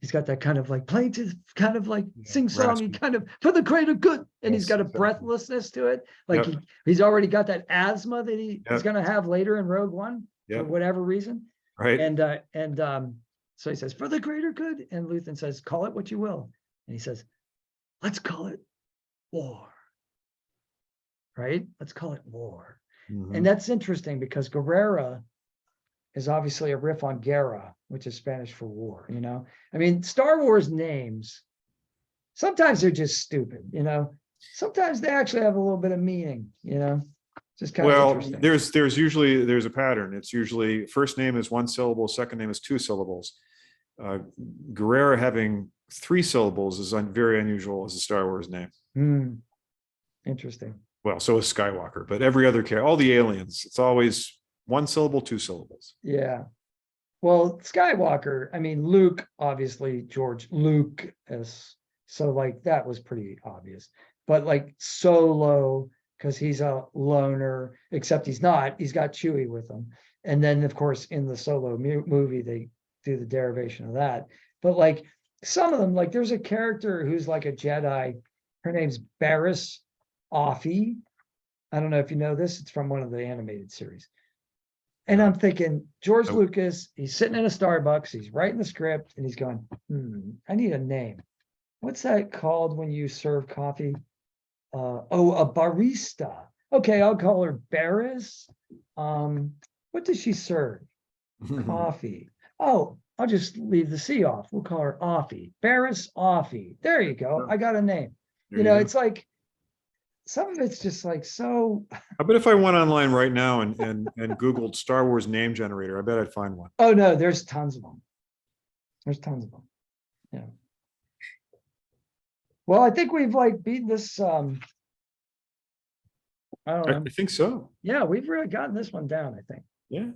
He's got that kind of like plaintive, kind of like sing-songy, kind of for the greater good. And he's got a breathlessness to it. Like he's already got that asthma that he's going to have later in Rogue One for whatever reason. Right. And so he says, for the greater good. And Luthen says, call it what you will. And he says, let's call it war. Right? Let's call it war. And that's interesting because Guerrera is obviously a riff on guerra, which is Spanish for war, you know? I mean, Star Wars names, sometimes they're just stupid, you know? Sometimes they actually have a little bit of meaning, you know? Just kind of interesting. There's usually a pattern. It's usually first name is 1 syllable, second name is 2 syllables. Guerrera having 3 syllables is very unusual as a Star Wars name. Interesting. Well, so is Skywalker, but every other character, all the aliens, it's always 1 syllable, 2 syllables. Yeah. Well, Skywalker, I mean, Luke, obviously, George Lucas. So like that was pretty obvious. But like Solo, because he's a loner, except he's not, he's got Chewie with him. And then, of course, in the Solo movie, they do the derivation of that. But like some of them, like there's a character who's like a Jedi. Her name's Barriss Offee. I don't know if you know this. It's from one of the animated series. And I'm thinking, George Lucas, he's sitting in a Starbucks, he's writing the script, and he's going, I need a name. What's that called when you serve coffee? A barista. Okay, I'll call her Barriss. What does she serve? Coffee. Oh, I'll just leave the C off. We'll call her Offee. Barriss Offee. There you go. I got a name. You know, it's like, some of it's just like so. I bet if I went online right now and Googled Star Wars name generator, I bet I'd find one. Oh no, there's tons of them. There's tons of them. Yeah. Well, I think we've like beaten this. I don't know. I think so. Yeah, we've really gotten this one down, I think. Yeah.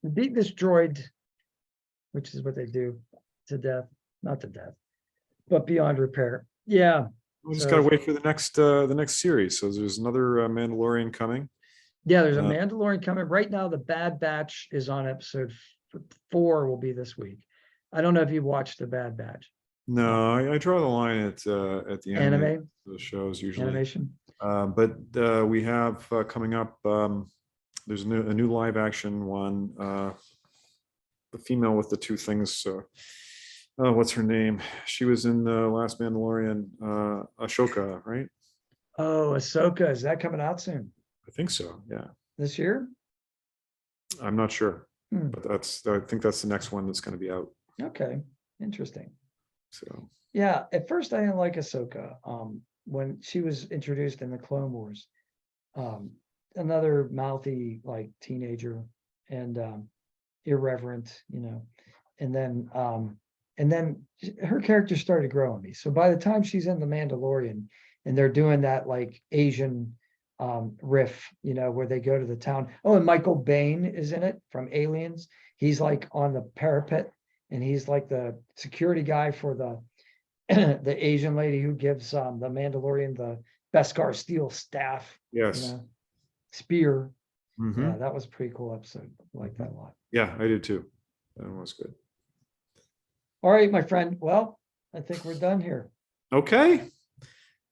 We beat this droid, which is what they do, to death. Not to death, but beyond repair. Yeah. We just gotta wait for the next series. So there's another Mandalorian coming. Yeah, there's a Mandalorian coming right now. The Bad Batch is on episode 4. Will be this week. I don't know if you watched the Bad Batch. No, I draw the line at the anime. The shows usually Animation. But we have coming up. There's a new live action one. The female with the 2 things. What's her name? She was in the last Mandalorian, Ashoka, right? Oh, Ahsoka. Is that coming out soon? I think so. Yeah. This year? I'm not sure, but I think that's the next one that's going to be out. Okay, interesting. So yeah, at first I didn't like Ahsoka. When she was introduced in the Clone Wars, another mouthy like teenager and irreverent, you know, and then her character started to grow on me. So by the time she's in The Mandalorian and they're doing that like Asian riff, you know, where they go to the town. Oh, and Michael Biehn is in it from Aliens. He's like on the parapet and he's like the security guy for the the Asian lady who gives the Mandalorian the Beskar steel staff. Yes. You know, spear. Yeah, that was a pretty cool episode. I like that a lot. Yeah, I did too. That was good. All right, my friend. Well, I think we're done here. Okay.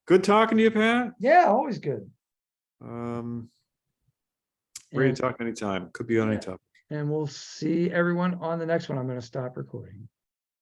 Good talking to you, Pat. Yeah, always good. Ready to talk anytime. Could be on any topic. And we'll see everyone on the next one. I'm going to stop recording.